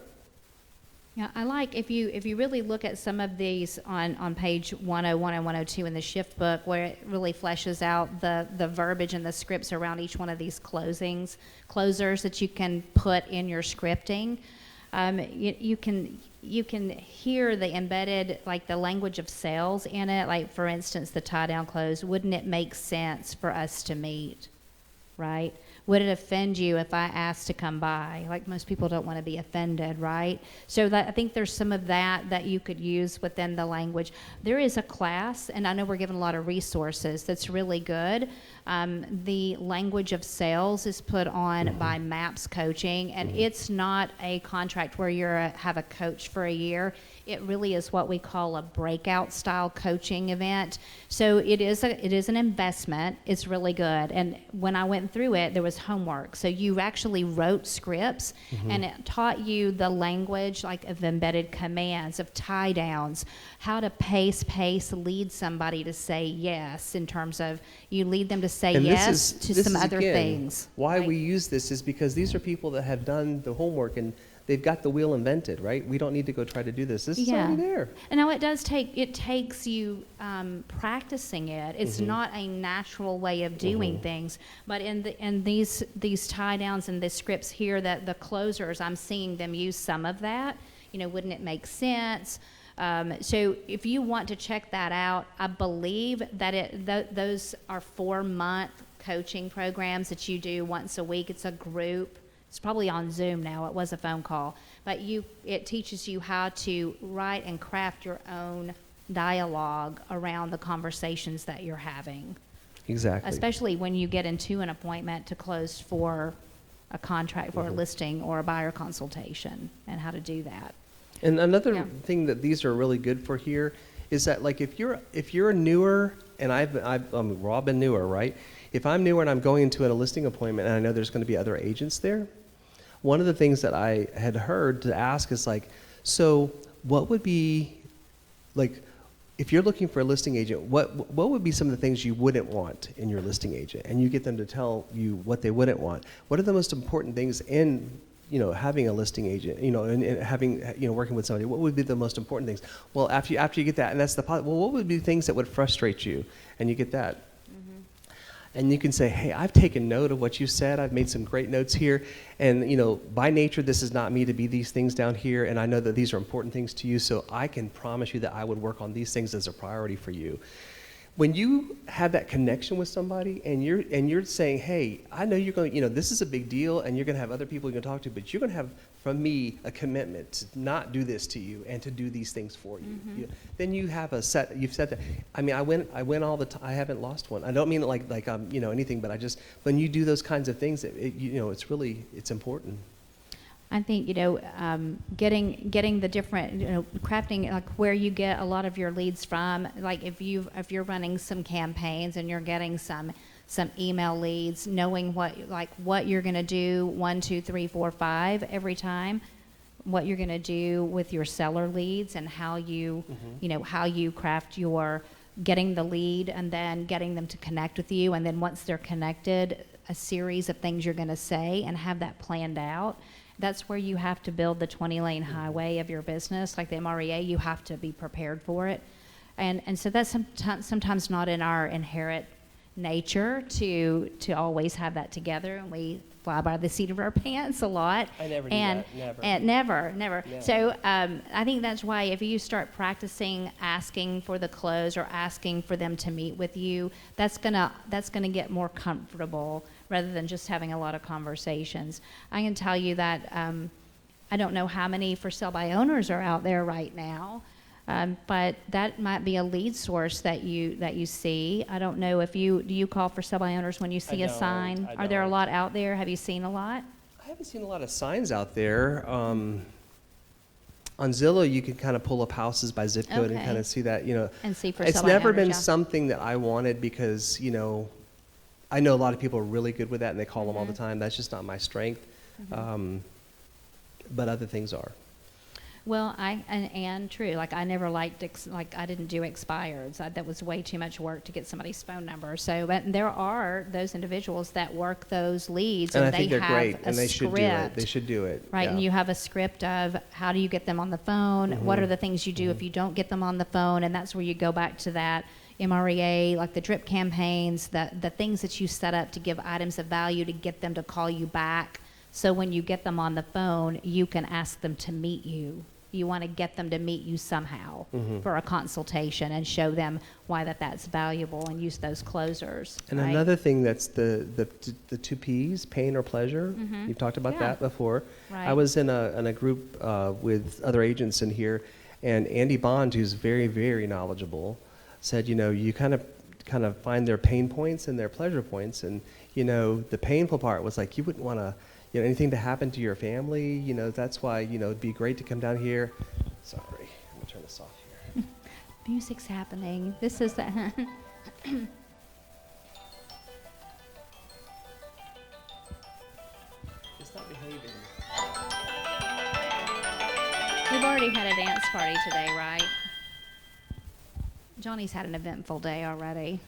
Yeah, I like if you really look at some of these on page 101 and 102 in the shift book, where it really fleshes out the verbiage and the scripts around each one of these closers that you can put in your scripting. You can hear the embedded, like the language of sales in it. Like, for instance, the tie down close. Wouldn't it make sense for us to meet? Right? Would it offend you if I asked to come by? Like, most people don't want to be offended, right? So that, I think there's some of that you could use within the language. There is a class, and I know we're given a lot of resources, that's really good. The language of sales is put on by MAPS Coaching, and it's not a contract where you have a coach for a year. It really is what we call a breakout style coaching event. So it is an investment. It's really good. And when I went through it, there was homework. So you actually wrote scripts, and it taught you the language, like, of embedded commands, of tie downs, how to pace, lead somebody to say yes, in terms of you lead them to say And yes this to is some other again, things. Why right? we use this is because these are people that have done the homework, and they've got the wheel invented, right? We don't need to go try to do this. This is already there. And now it takes you practicing it. It's not a natural way of doing things. But in these tie downs and the scripts here, that the closers, I'm seeing them use some of that. You know, wouldn't it make sense? So if you want to check that out, I believe that those are 4-month coaching programs that you do once a week. It's a group. It's probably on Zoom now. It was a phone call. But it teaches you how to write and craft your own dialogue around the conversations that you're having. Exactly. Especially when you get into an appointment to close for a contract for a listing or a buyer consultation, and how to do that. And another Yeah. thing that these are really good for here is that, like, if you're newer, and we've all been newer, right? If I'm newer and I'm going into a listing appointment and I know there's going to be other agents there, one of the things that I had heard to ask is, like, so what would be, like, if you're looking for a listing agent, what would be some of the things you wouldn't want in your listing agent? And you get them to tell you what they wouldn't want. What are the most important things in, you know, having a listing agent, you know, and having, you know, working with somebody? What would be the most important things? Well, after you get that, and that's well, what would be things that would frustrate you? And you get that. And you can say, hey, I've taken note of what you said. I've made some great notes here. And, you know, by nature, this is not me to be these things down here. And I know that these are important things to you. So I can promise you that I would work on these things as a priority for you. When you have that connection with somebody, and you're saying, hey, I know you're going, you know, this is a big deal, and you're going to have other people you're going to talk to, but you're going to have, from me, a commitment to not do this to you and to do these things for you. You know, then you have you've said that. I mean, I win all the time. I haven't lost one. I don't mean it like you know, anything, but when you do those kinds of things, you know, it's important. I think, you know, getting the different, you know, crafting, like, where you get a lot of your leads from. Like, if you're running some campaigns and you're getting some email leads, knowing what you're going to do 1, 2, 3, 4, 5 every time, what you're going to do with your seller leads, and how you you know, how you craft your getting the lead and then getting them to connect with you, and then once they're connected, a series of things you're going to say, and have that planned out. That's where you have to build the 20-lane highway of your business, like the MREA. You have to be prepared for it, and so that's sometimes not in our inherent nature to always have that together, and we fly by the seat of our pants a lot. I never do and, that. Never. And never. Never. So I think that's why if you start practicing asking for the close or asking for them to meet with you, that's gonna get more comfortable rather than just having a lot of conversations. I can tell you that I don't know how many for sale by owners are out there right now. But that might be a lead source that you see. I don't know if do you call for sell by owners when you see a sign? Are there a lot out there? Have you seen a lot? I haven't seen a lot of signs out there. On Zillow, you can kind of pull up houses by zip code and Okay. kind of see that, you know. And see for It's sell by never owners, been yeah. something that I wanted because, you know, I know a lot of people are really good with that, and they call them all the time. That's just not my strength. But other things are. Well, and true. Like I never liked like I didn't do expireds. That was way too much work to get somebody's phone number. So, but there are those individuals that work those leads, And and I think they they're have great, a and they should do it. script. They should do it. Right, yeah. and you have a script of how do you get them on the phone? What are the things you do if you don't get them on the phone? And that's where you go back to that MREA, like the drip campaigns, the things that you set up to give items of value to get them to call you back. So when you get them on the phone, you can ask them to meet you. You want to get them to meet you somehow for a consultation and show them why that's valuable and use those closers. And right? another thing that's the two P's, pain or pleasure. You've talked about Yeah. that before. Right. I was in a group with other agents in here, and Andy Bond, who's very, very knowledgeable, said, you kind of find their pain points and their pleasure points. And, the painful part was like, you wouldn't want to, anything to happen to your family, that's why, it'd be great to come down here. Sorry, I'm going to turn this off here. Music's happening. This is the. It's not behaving. We've already had a dance party today, right? Johnny's had an eventful day already.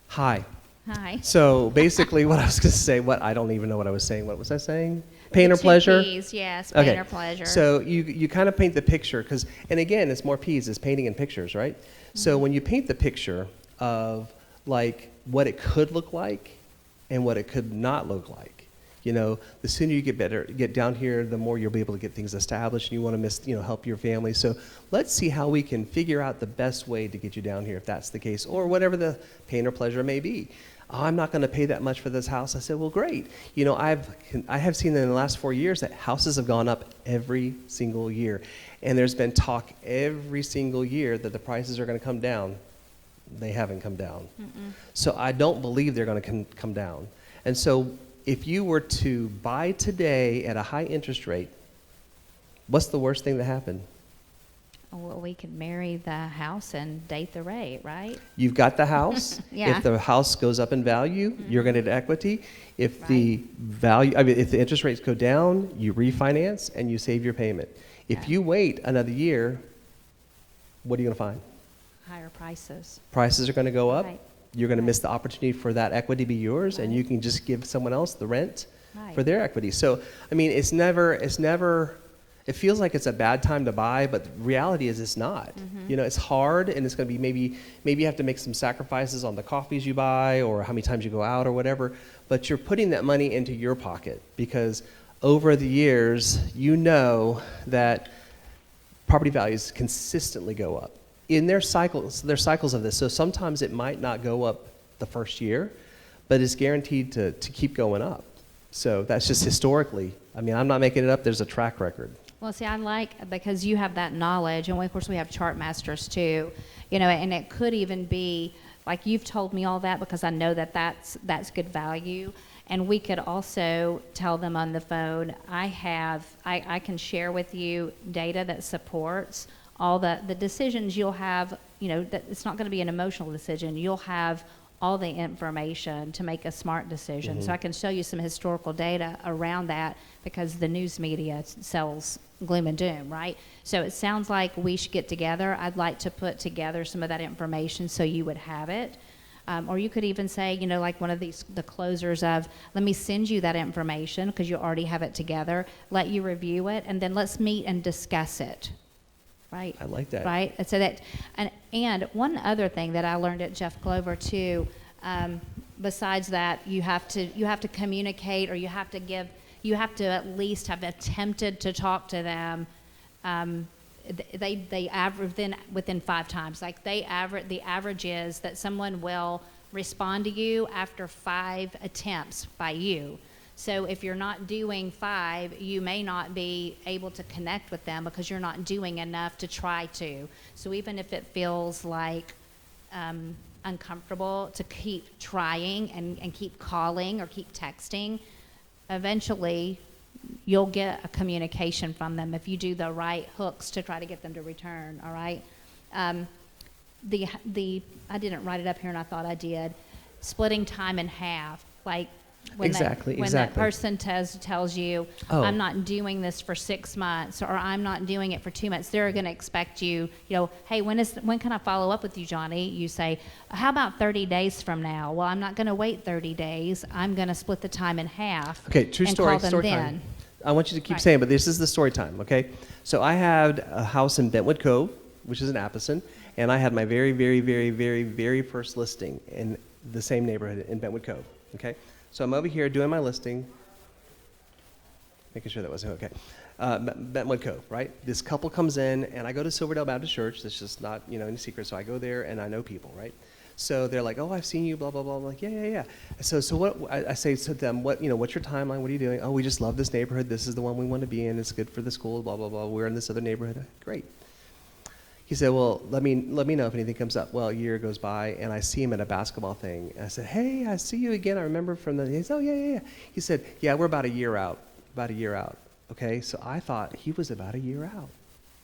Hi. Hi. So basically what I was going to say, I don't even know what I was saying. What was I saying? Pain or Two pleasure? Ps, yes, pain or pleasure. So you kind of paint the picture, and again, it's more P's, it's painting in pictures, right? So when you paint the picture of like what it could look like and what it could not look like, the sooner you get down here, the more you'll be able to get things established, and you want to help your family. So let's see how we can figure out the best way to get you down here if that's the case, or whatever the pain or pleasure may be. Oh, I'm not going to pay that much for this house. I said, well, great. I have seen that in the last 4 years that houses have gone up every single year. And there's been talk every single year that the prices are going to come down. They haven't come down. So I don't believe they're going to come down. And so if you were to buy today at a high interest rate, what's the worst thing that happened? Well, we could marry the house and date the rate, right? You've got the house. Yeah. If the house goes up in value, you're going to get equity. If Right. the if the interest rates go down, you refinance and you save your payment. If Yeah. you wait another year, what are you going to find? Higher prices. Prices are going to go up. Right. You're going to Right. miss the opportunity for that equity to be yours, and Right. you can just give someone else the rent Right. for their equity. So, I mean, it's never. It feels like it's a bad time to buy, but the reality is it's not. It's hard, and it's going to be maybe you have to make some sacrifices on the coffees you buy or how many times you go out or whatever, but you're putting that money into your pocket because over the years, that property values consistently go up. In their cycles of this. So sometimes it might not go up the first year, but it's guaranteed to keep going up. So that's just historically. I mean, I'm not making it up. There's a track record. Well, see, I like, because you have that knowledge, and of course we have chart masters too, and it could even be, like you've told me all that because I know that's good value. And we could also tell them on the phone, I can share with you data that supports all the decisions you'll have, that it's not going to be an emotional decision. You'll have all the information to make a smart decision. So I can show you some historical data around that because the news media sells gloom and doom, right? So it sounds like we should get together. I'd like to put together some of that information so you would have it. Or you could even say, like one of the closers of, let me send you that information because you already have it together, let you review it, and then let's meet and discuss it. Right. I like that. Right. And so and one other thing that I learned at Jeff Glover too, besides that, you have to communicate, or you have to at least have attempted to talk to them. They average within 5 times. Like the average is that someone will respond to you after 5 attempts by you. So if you're not doing 5, you may not be able to connect with them because you're not doing enough to try to. So even if it feels like uncomfortable to keep trying and keep calling or keep texting, eventually you'll get a communication from them if you do the right hooks to try to get them to return, all right? I didn't write it up here and I thought I did. splitting time in half, like when Exactly, when that exactly. person tells you, Oh. I'm not doing this for 6 months, or I'm not doing it for 2 months, they're going to expect you, hey, when can I follow up with you, Johnny? You say, how about 30 days from now? Well, I'm not going to wait 30 days. I'm going to split the time in half. Okay, true and story, call them story then. time. I want you to keep Right. saying, but this is the story time, okay? So I had a house in Bentwood Cove, which is in Appleton, and I had my very, very, very, very, very first listing in the same neighborhood in Bentwood Cove, okay? So I'm over here doing my listing, making sure that was okay. Bentwood Cove, right? This couple comes in, and I go to Silverdale Baptist Church. That's just not, any secret. So I go there, and I know people, right? So they're like, oh, I've seen you, blah, blah, blah. I'm like, yeah. So what I say to them, what's your timeline? What are you doing? Oh, we just love this neighborhood. This is the one we want to be in. It's good for the school, blah, blah, blah. We're in this other neighborhood. Great. He said, well, let me know if anything comes up. Well, a year goes by, and I see him at a basketball thing. And I said, hey, I see you again. I remember from the, he said, oh, yeah. He said, yeah, we're about a year out. Okay, so I thought he was about a year out.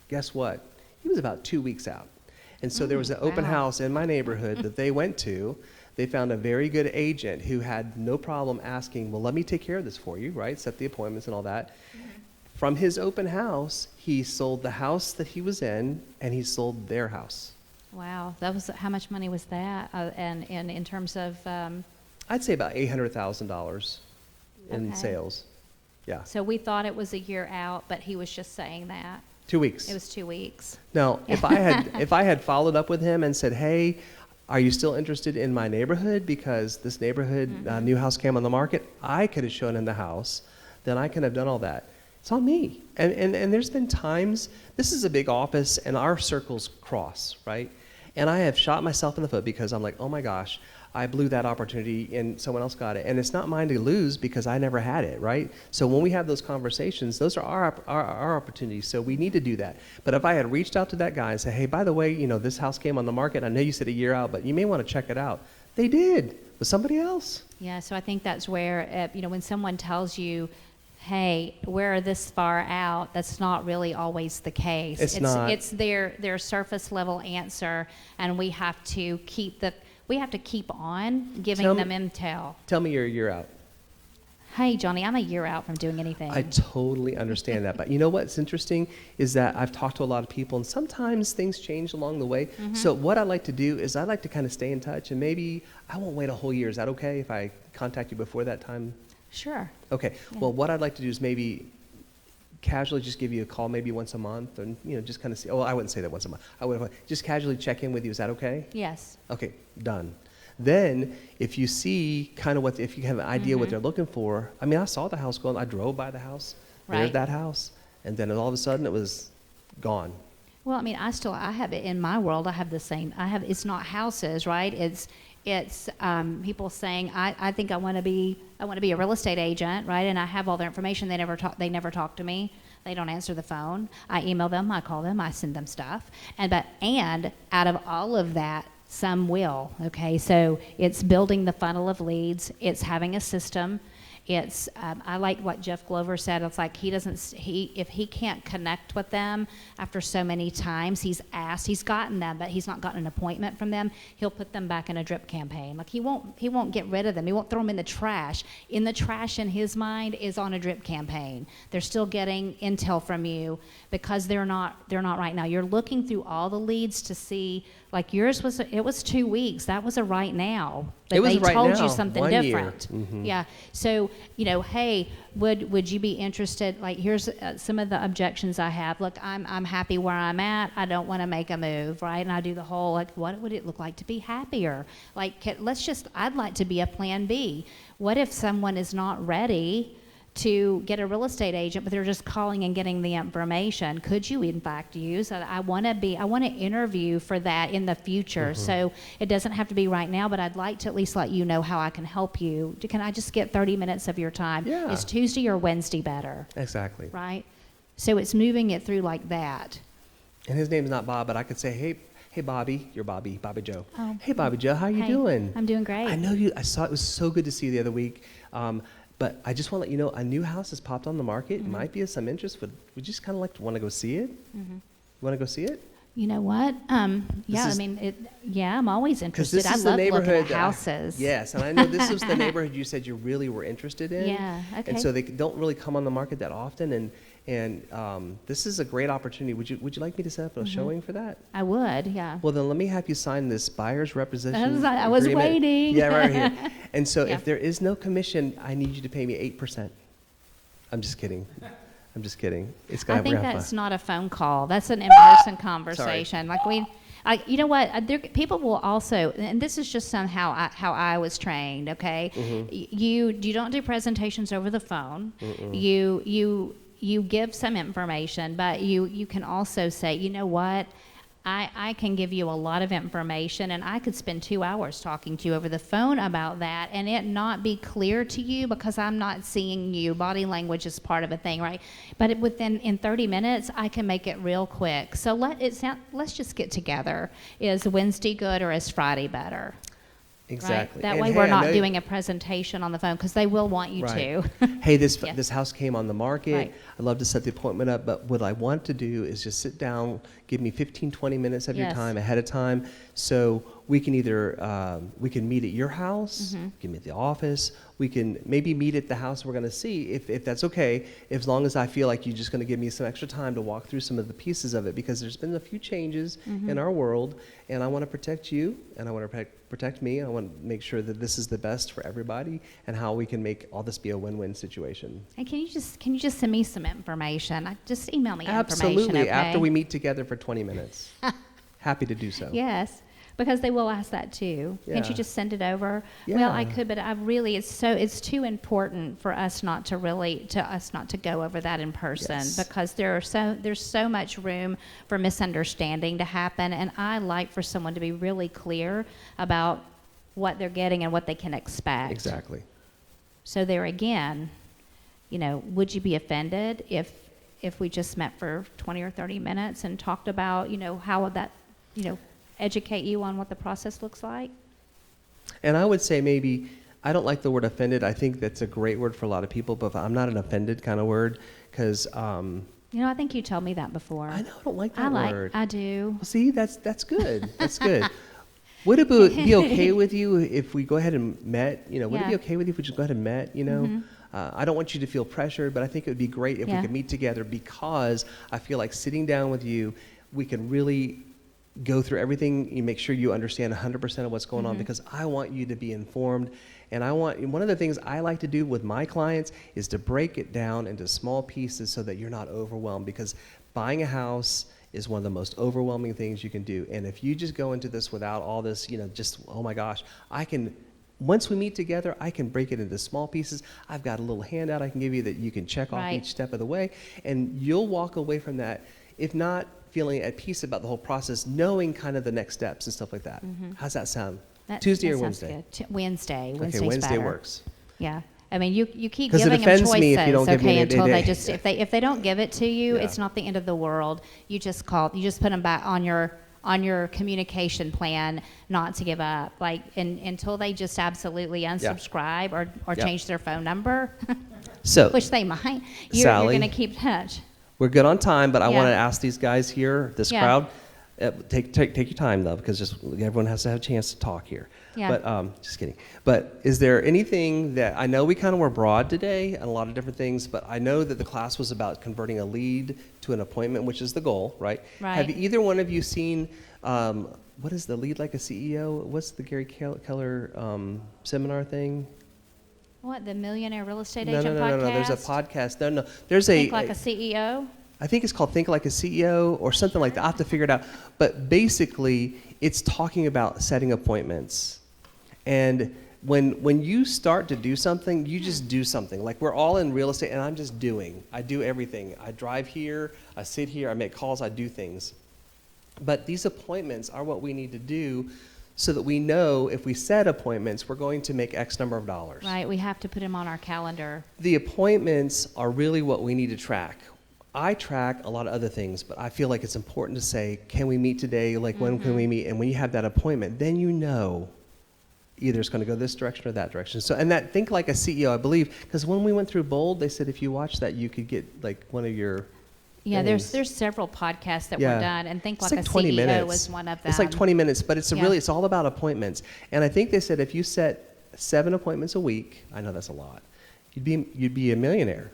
Guess what? He was about 2 weeks out. And so there was an open wow. house in my neighborhood that they went to. They found a very good agent who had no problem asking, well, let me take care of this for you, right? Set the appointments and all that. From his open house, he sold the house that he was in, and he sold their house. Wow, how much money was that? And in terms of, I'd say about $800,000 in Okay. sales. Yeah, so we thought it was a year out, but he was just saying that. 2 weeks. It was 2 weeks. Now, if I had followed up with him and said, hey, are you still interested in my neighborhood? Because this neighborhood, new house came on the market, I could have shown him the house. Then I could have done all that. It's on me. And there's been times, this is a big office, and our circles cross, right? And I have shot myself in the foot because I'm like, oh my gosh, I blew that opportunity and someone else got it. And it's not mine to lose because I never had it, right? So when we have those conversations, those are our opportunities. So we need to do that. But if I had reached out to that guy and said, hey, by the way, this house came on the market. I know you said a year out, but you may want to check it out. They did with somebody else. Yeah, so I think that's where, when someone tells you, hey, we're this far out, that's not really always the case. It's not. It's their surface level answer, and we have to keep on giving Tell me- them intel. Tell me you're a year out. Hey, Johnny, I'm a year out from doing anything. I totally understand that. But you know what's interesting is that I've talked to a lot of people, and sometimes things change along the way. So what I like to do is I like to kind of stay in touch, and maybe I won't wait a whole year. Is that okay if I contact you before that time? Sure. Okay. Yeah. Well, what I'd like to do is maybe casually just give you a call maybe once a month, and just kind of see. Oh, I wouldn't say that once a month. I would just casually check in with you. Is that okay? Yes. Okay, done. Then, if you see kind of if you have an idea what they're looking for, I mean, I saw the house going, I drove by the house, there's Right. that house, and then all of a sudden it was gone. Well, I mean, I have it in my world. I have the same. It's not houses, right? It's people saying, I think I want to be a real estate agent, right? And I have all their information. They never talk to me. They don't answer the phone. I email them, I call them, I send them stuff. And out of all of that, some will. Okay, so it's building the funnel of leads. It's having a system. It's I like what Jeff Glover said. It's like if he can't connect with them after so many times, he's gotten them, but he's not gotten an appointment from them. He'll put them back in a drip campaign. Like he won't get rid of them. He won't throw them in the trash. In the trash in his mind is on a drip campaign. They're still getting intel from you because they're not right now. You're looking through all the leads to see. Like yours was 2 weeks. That was a right now. But It was they right told now, you something 1 year. different. Yeah. So, hey, would you be interested? Like, here's some of the objections I have. Look, I'm happy where I'm at. I don't want to make a move, right? And I do the whole, like, what would it look like to be happier? Like, I'd like to be a plan B. What if someone is not ready to get a real estate agent, but they're just calling and getting the information? Could you in fact use? I want to interview for that in the future. So it doesn't have to be right now, but I'd like to at least let you know how I can help you. Can I just get 30 minutes of your time? Yeah. Is Tuesday or Wednesday better? Exactly. Right? So it's moving it through like that. And his name's not Bob, but I could say, hey, Bobby, you're Bobby Joe. Oh. Hey, Bobby Joe, how you Hey, doing? I'm doing great. I know you. I saw it was so good to see you the other week. But I just want to let you know a new house has popped on the market. It might be of some interest, but we just kind of want to go see it. Want to go see it? You know what? Yeah, is- I mean, I'm always Because interested. this I is the love looking neighborhood at that houses. yes, and I know this was the neighborhood you said you really were interested in. Yeah, okay. And so they don't really come on the market that often, and this is a great opportunity. Would you like me to set up a showing for that? I would, yeah. Well, then let me have you sign this buyer's representation. I was agreement. waiting. Yeah, right here. And so Yeah. if there is no commission, I need you to pay me 8%. I'm just kidding. I'm just kidding. It's I gonna think we're gonna have that's fun. not a phone call. That's an in-person conversation. Like you know what? People will also, and this is just somehow how I was trained. Okay, you don't do presentations over the phone. You give some information, but you can also say, you know what? I can give you a lot of information, and I could spend 2 hours talking to you over the phone about that, and it not be clear to you because I'm not seeing you. Body language is part of a thing, right? But in 30 minutes, I can make it real quick. So let's just get together. Is Wednesday good or is Friday better? Exactly. Right? That And way hey, we're I not know- doing a presentation on the phone because they will want you Right. to. Hey, this Yeah. this house came on the market. Right. I'd love to set the appointment up, but what I want to do is just sit down, give me 15, 20 minutes of your Yes. time ahead of time, so we can either we can meet at your house, Mm-hmm. we can meet at the office, we can maybe meet at the house we're going to see, if that's okay, as long as I feel like you're just going to give me some extra time to walk through some of the pieces of it, because there's been a few changes Mm-hmm. in our world, and I want to protect you, and I want to protect me. I want to make sure that this is the best for everybody, and how we can make all this be a win-win situation. And can you just send me some information? Just email me information, Absolutely. okay? After we meet together for 20 minutes. Happy to do so. Yes, because they will ask that too. Can't you Yeah. just send it over? Well, I Yeah. could, but I really, it's too important for us not to go over that in person Yes. because there's so much room for misunderstanding to happen, and I like for someone to be really clear about what they're getting and what they can expect. Exactly. So there again, would you be offended if we just met for 20 or 30 minutes and talked about, how would that, educate you on what the process looks like? And I would say maybe, I don't like the word offended. I think that's a great word for a lot of people, but I'm not an offended kind of word, because I think you told me that before. I know I don't like that word. I do. Well, see, that's good. That's good. Would it be okay with you if we go ahead and met? Would it Yeah. be okay with you if we just go ahead and met? I don't want you to feel pressured, but I think it would be great if we Yeah. could meet together, because I feel like sitting down with you, we can really go through everything. You make sure you understand 100% of what's going on, because I want you to be informed. And one of the things I like to do with my clients is to break it down into small pieces so that you're not overwhelmed, because buying a house is one of the most overwhelming things you can do. And if you just go into this without all this, just, oh my gosh, once we meet together, I can break it into small pieces. I've got a little handout I can give you that you can check off Right. each step of the way. And you'll walk away from that, if not feeling at peace about the whole process, knowing kind of the next steps and stuff like that. How's that sound? Tuesday that or sounds Wednesday? good. Wednesday. Wednesday's Okay, Wednesday better. works. Yeah. I mean, you keep 'Cause it giving them offends choices, me if you don't give me okay, any until they day. just, if they don't give it to you, Yeah. it's not the end of the world. You just put them back on your communication plan not to give up, until they just absolutely unsubscribe or Yeah. change their phone number, So, which they might. You're Sally? going to keep touch. we're good on time, but I Yeah. want to ask these guys here, this Yeah. crowd, take your time though, because just everyone has to have a chance to talk here. Yeah. But just kidding. But is there anything that, I know we kind of were broad today on a lot of different things, but I know that the class was about converting a lead to an appointment, which is the goal, right? Right. Have either one of you seen, what is the Lead Like a CEO? What's the Gary Keller seminar thing? What, the Millionaire Real Estate No, Agent no, podcast? no, no, there's a podcast. No, there's Think Like a CEO? I think it's called Think Like a CEO or something like that. I'll have to figure it out. But basically, it's talking about setting appointments. And when you start to do something, you just do something. Like we're all in real estate, and I'm just doing. I do everything. I drive here, I sit here, I make calls, I do things. But these appointments are what we need to do so that we know if we set appointments, we're going to make X number of dollars. Right, we have to put them on our calendar. The appointments are really what we need to track. I track a lot of other things, but I feel like it's important to say, can we meet today? Like, when can we meet? And when you have that appointment, then you know either it's going to go this direction or that direction. So, and that Think Like a CEO, I believe, because when we went through Bold, they said if you watch that, you could get like one of your Yeah, things. there's several podcasts that Yeah. were done, and think It's like like a 20 CEO minutes. was one of them. It's like 20 minutes, but it's Yeah. it's all about appointments. And I think they said if you set 7 appointments a week, I know that's a lot, you'd be a millionaire.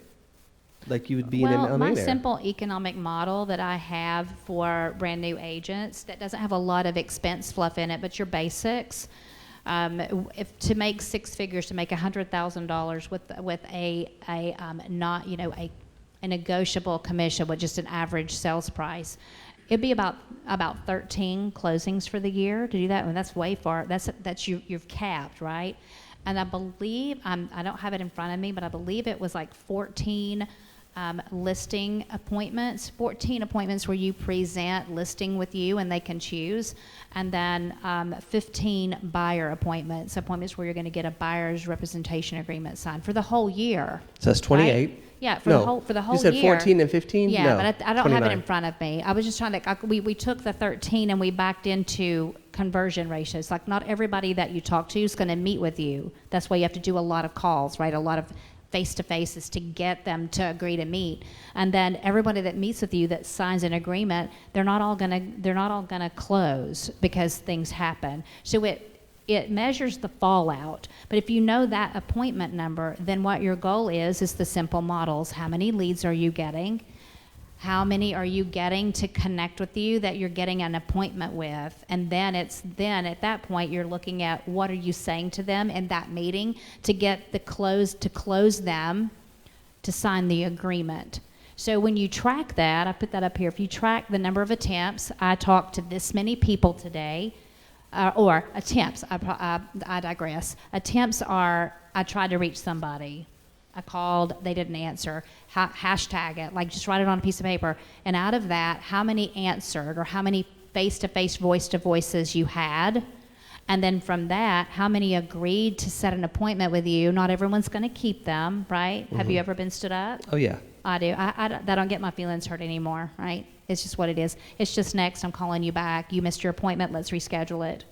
Like you would be a Well, my millionaire. simple economic model that I have for brand new agents that doesn't have a lot of expense fluff in it, but your basics. If to make 6 figures, to make $100,000 with a not a negotiable commission with just an average sales price, it'd be about 13 closings for the year to do that. And that's way far. That's you've capped, right? And I believe I don't have it in front of me, but I believe it was like 14 listing appointments, 14 appointments where you present listing with you and they can choose, and then 15 buyer appointments where you're going to get a buyer's representation agreement signed for the whole year. So that's 28. Right? Yeah, for No. the whole You said year. 14 and 15? Yeah, No, but I don't have it 29. in front of me. I was just trying to, we took the 13 and we backed into conversion ratios. Like not everybody that you talk to is going to meet with you. That's why you have to do a lot of calls, right? A lot of face-to-faces to get them to agree to meet. And then everybody that meets with you that signs an agreement, they're not all gonna close because things happen. So it measures the fallout. But if you know that appointment number, then what your goal is the simple models. How many leads are you getting? How many are you getting to connect with you that you're getting an appointment with? And then at that point you're looking at what are you saying to them in that meeting to get to close them to sign the agreement. So when you track that, I put that up here. If you track the number of attempts, I talked to this many people today. Or attempts, I digress. Attempts are, I tried to reach somebody. I called, they didn't answer. Hashtag it, like just write it on a piece of paper. And out of that, how many answered or how many face-to-face, voice-to-voices you had. And then from that, how many agreed to set an appointment with you. Not everyone's going to keep them, right? Have you ever been stood up? Oh, yeah. I do. I don't get my feelings hurt anymore, right? It's just what it is. It's just next, I'm calling you back. You missed your appointment. Let's reschedule it.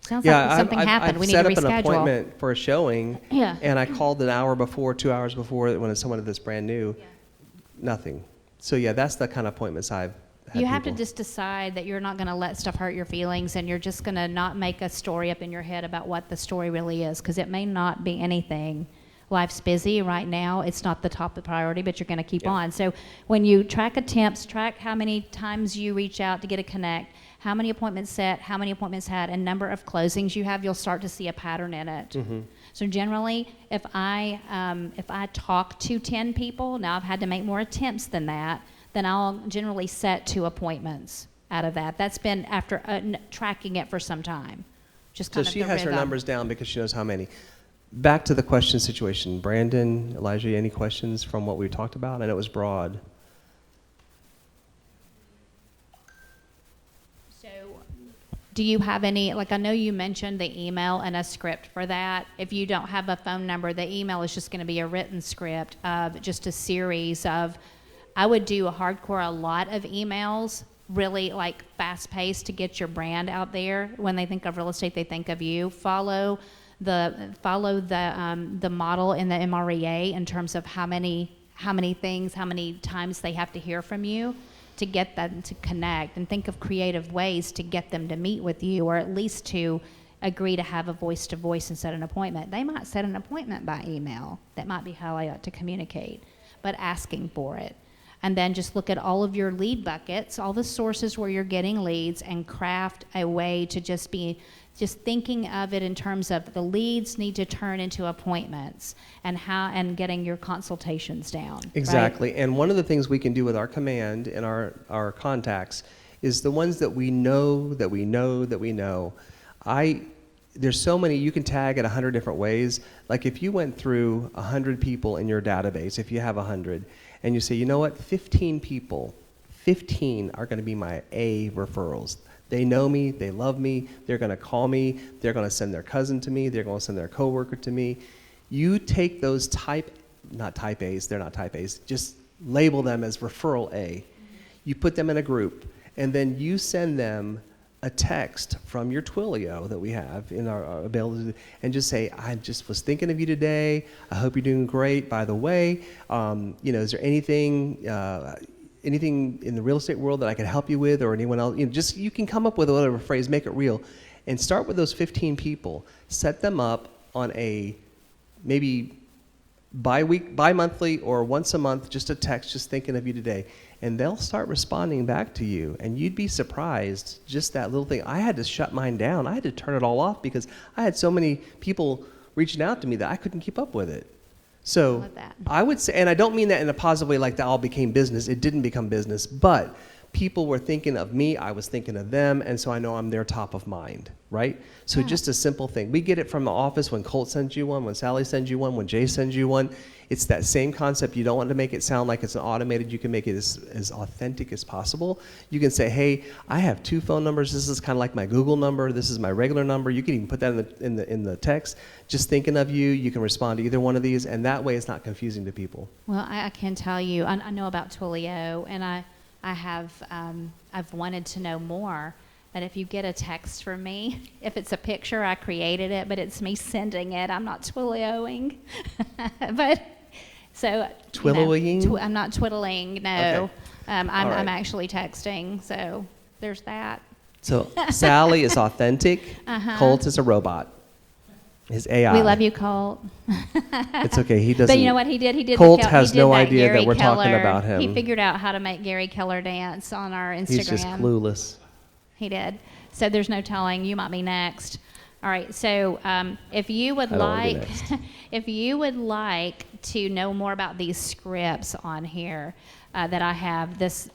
Sounds like something happened. I've We need set to up an reschedule. appointment for a showing, Yeah. and I called an hour before, 2 hours before, when it's someone that's brand new. Yeah. Nothing. So yeah, that's the kind of appointments I've had. You have to people. just decide that you're not going to let stuff hurt your feelings, and you're just going to not make a story up in your head about what the story really is, because it may not be anything. Life's busy right now. It's not the top of priority, but you're going to keep Yeah. on. So when you track attempts, track how many times you reach out to get a connect, how many appointments set, how many appointments had, and number of closings you have, you'll start to see a pattern in it. Mm-hmm. So generally, if I talk to 10 people, now I've had to make more attempts than that, then I'll generally set 2 appointments out of that. That's been after tracking it for some time. Just So kind of she the has her rhythm. numbers down because she knows how many. Back to the question situation. Brandon, Elijah, any questions from what we talked about? I know it was broad. So, do you have any, like I know you mentioned the email and a script for that. If you don't have a phone number, the email is just going to be a written script of just a series of, I would do a lot of emails, really like fast paced to get your brand out there. When they think of real estate, they think of you. Follow the model in the MREA in terms of how many times they have to hear from you to get them to connect, and think of creative ways to get them to meet with you, or at least to agree to have a voice-to-voice and set an appointment. They might set an appointment by email. That might be how I ought to communicate, but asking for it. And then just look at all of your lead buckets, all the sources where you're getting leads, and craft a way to just thinking of it in terms of the leads need to turn into appointments, and getting your consultations down. right? Exactly. And one of the things we can do with our command and our contacts is the ones that we know, there's so many, you can tag it 100 different ways. Like if you went through 100 people in your database, if you have 100, and you say, you know what, 15 are going to be my A referrals. They know me, they love me, they're going to call me, they're going to send their cousin to me, they're going to send their coworker to me. You take those not type A's, they're not type A's, just label them as referral A. You put them in a group, and then you send them a text from your Twilio that we have in our ability, and just say, I just was thinking of you today. I hope you're doing great. By the way, is there anything, anything in the real estate world that I could help you with, or anyone else, just you can come up with whatever phrase, make it real, and start with those 15 people. Set them up on a maybe bi-monthly or once a month, just a text, just thinking of you today, and they'll start responding back to you, and you'd be surprised. Just that little thing. I had to shut mine down. I had to turn it all off because I had so many people reaching out to me that I couldn't keep up with it. So love that. I would say, and I don't mean that in a positive way like that all became business. It didn't become business, but people were thinking of me, I was thinking of them, and so I know I'm their top of mind, right? So Yeah. just a simple thing. We get it from the office when Colt sends you one, when Sally sends you one, when Jay sends you one. It's that same concept. You don't want to make it sound like it's an automated. You can make it as authentic as possible. You can say, hey, I have 2 phone numbers. This is kind of like my Google number. This is my regular number. You can even put that in the text. Just thinking of you, you can respond to either one of these, and that way it's not confusing to people. Well, I can tell you, I know about Twilio, and I've wanted to know more. But if you get a text from me, if it's a picture, I created it, but it's me sending it. I'm not Twilioing. But so Twiddling? I'm not twiddling. No, Okay. I'm All right. actually texting. So there's that. So Sally is authentic. Uh-huh. Colt is a robot. His AI. We love you, Colt. It's okay. He doesn't. But you know what he did? He did. Colt he has did no that idea Gary that we're talking Keller. about him. He figured out how to make Gary Keller dance on our Instagram. He's just clueless. He did. So there's no telling. You might be next. All right. So if you would I don't wanna be like, next. if you would like to know more about these scripts on here that I have, this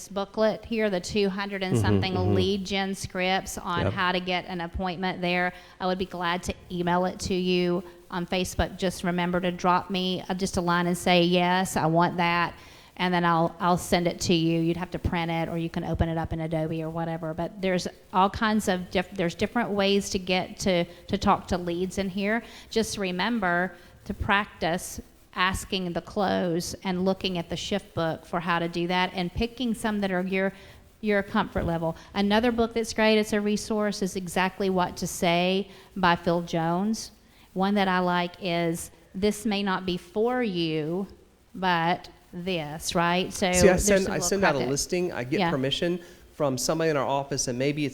booklet here, the 200 and something lead gen scripts on Yep. how to get an appointment there, I would be glad to email it to you on Facebook. Just remember to drop me just a line and say, yes, I want that. And then I'll send it to you. You'd have to print it, or you can open it up in Adobe or whatever. But there's all kinds of there's different ways to get to talk to leads in here. Just remember to practice asking the close and looking at the shift book for how to do that, and picking some that are your comfort level. Another book that's great, it's a resource, is Exactly What to Say by Phil Jones. One that I like is This May Not Be For You, but this, right? So See, I there's some send little out a craft- listing. I get Yeah. permission from somebody in our office, and maybe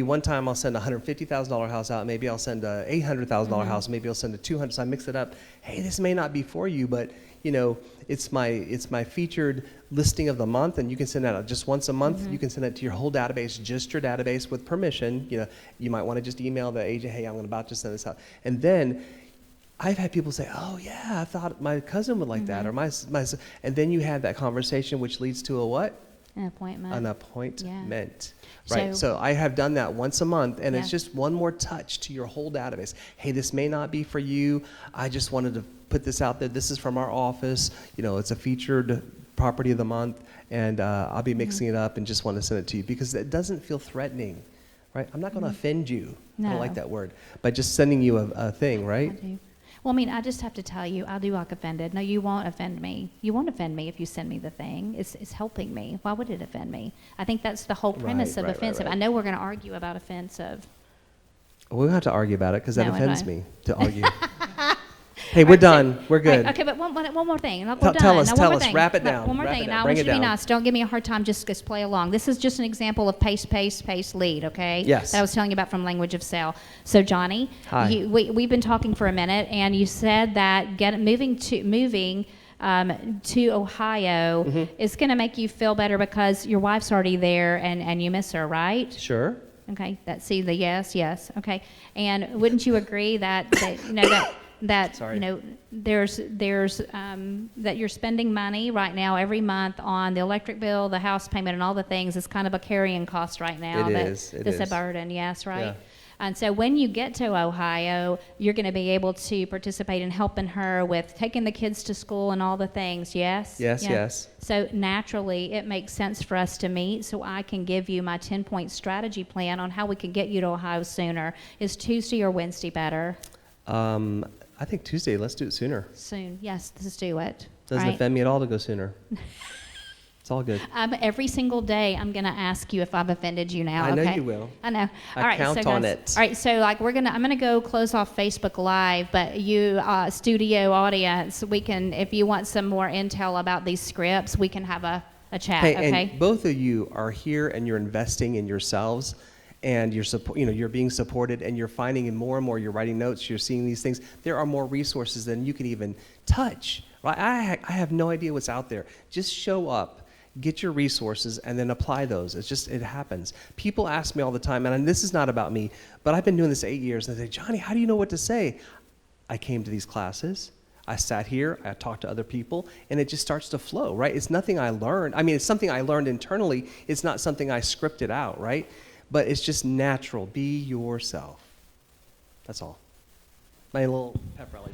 one time I'll send a $150,000 house out. Maybe I'll send a $800,000 house. Maybe I'll send a 200. So I mix it up. Hey, this may not be for you, but it's my featured listing of the month, and you can send that out just once a month. You can send it to your whole database, just your database with permission. You might want to just email the agent, hey, I'm about to send this out, and then I've had people say, oh yeah, I thought my cousin would like that, or my and then you have that conversation, which leads to a what? An appointment. An appointment. Yeah. Right. So I have done that once a month, and it's Yeah. just one more touch to your whole database. Hey, this may not be for you. I just wanted to put this out there. This is from our office. It's a featured property of the month, and I'll be mixing it up and just want to send it to you because it doesn't feel threatening, right? I'm not going to offend you. I No. don't like that word. By just sending you a thing, I right? do. Well, I mean, I just have to tell you, I do like offended. No, you won't offend me. You won't offend me if you send me the thing. It's helping me. Why would it offend me? I think that's the whole premise of right, offensive. right. I know we're going to argue about offensive. We don't have to argue about it because that No, I offends know. me to argue. Hey, we're done. We're good. Right, okay, but one more thing. And we're Tell done. us, Now, tell one more us. thing. Wrap it No, down. One more Wrap thing. it And down. I Bring want you it to be down. nice. Don't give me a hard time. Just play along. This is just an example of pace lead, okay? Yes. That I was telling you about from Language of Sale. So, Johnny, Hi. we've been talking for a minute, and you said that moving to Ohio Mm-hmm. is going to make you feel better because your wife's already there and you miss her, right? Sure. Okay, see the yes, okay. And wouldn't you agree that Sorry. there's that you're spending money right now every month on the electric bill, the house payment, and all the things. It's kind of a carrying cost right now. It is. It's a burden, yes, right? Yeah. And so when you get to Ohio, you're going to be able to participate in helping her with taking the kids to school and all the things, yes? Yes, Yeah. yes. So naturally, it makes sense for us to meet so I can give you my 10-point strategy plan on how we can get you to Ohio sooner. Is Tuesday or Wednesday better? I think Tuesday. Let's do it sooner. Soon. Yes, let's do it. Doesn't Right? offend me at all to go sooner. It's all good. Every single day, I'm going to ask you if I've offended you now. I know okay? you will. I know. I All right, count so on guys, it. All right, so like I'm gonna go close off Facebook Live, but you studio audience, we can, if you want some more intel about these scripts, we can have a chat. Hey, Okay. and both of you are here and you're investing in yourselves, and you're being supported, and you're finding in more and more, you're writing notes, you're seeing these things. There are more resources than you can even touch. Right? I have no idea what's out there. Just show up. Get your resources and then apply those. It happens. People ask me all the time, and this is not about me, but I've been doing this 8 years, and they say, Johnny, how do you know what to say? I came to these classes, I sat here, I talked to other people, and it just starts to flow, right? It's nothing I learned. I mean, it's something I learned internally. It's not something I scripted out, right? But it's just natural. Be yourself. That's all. My little pep rally.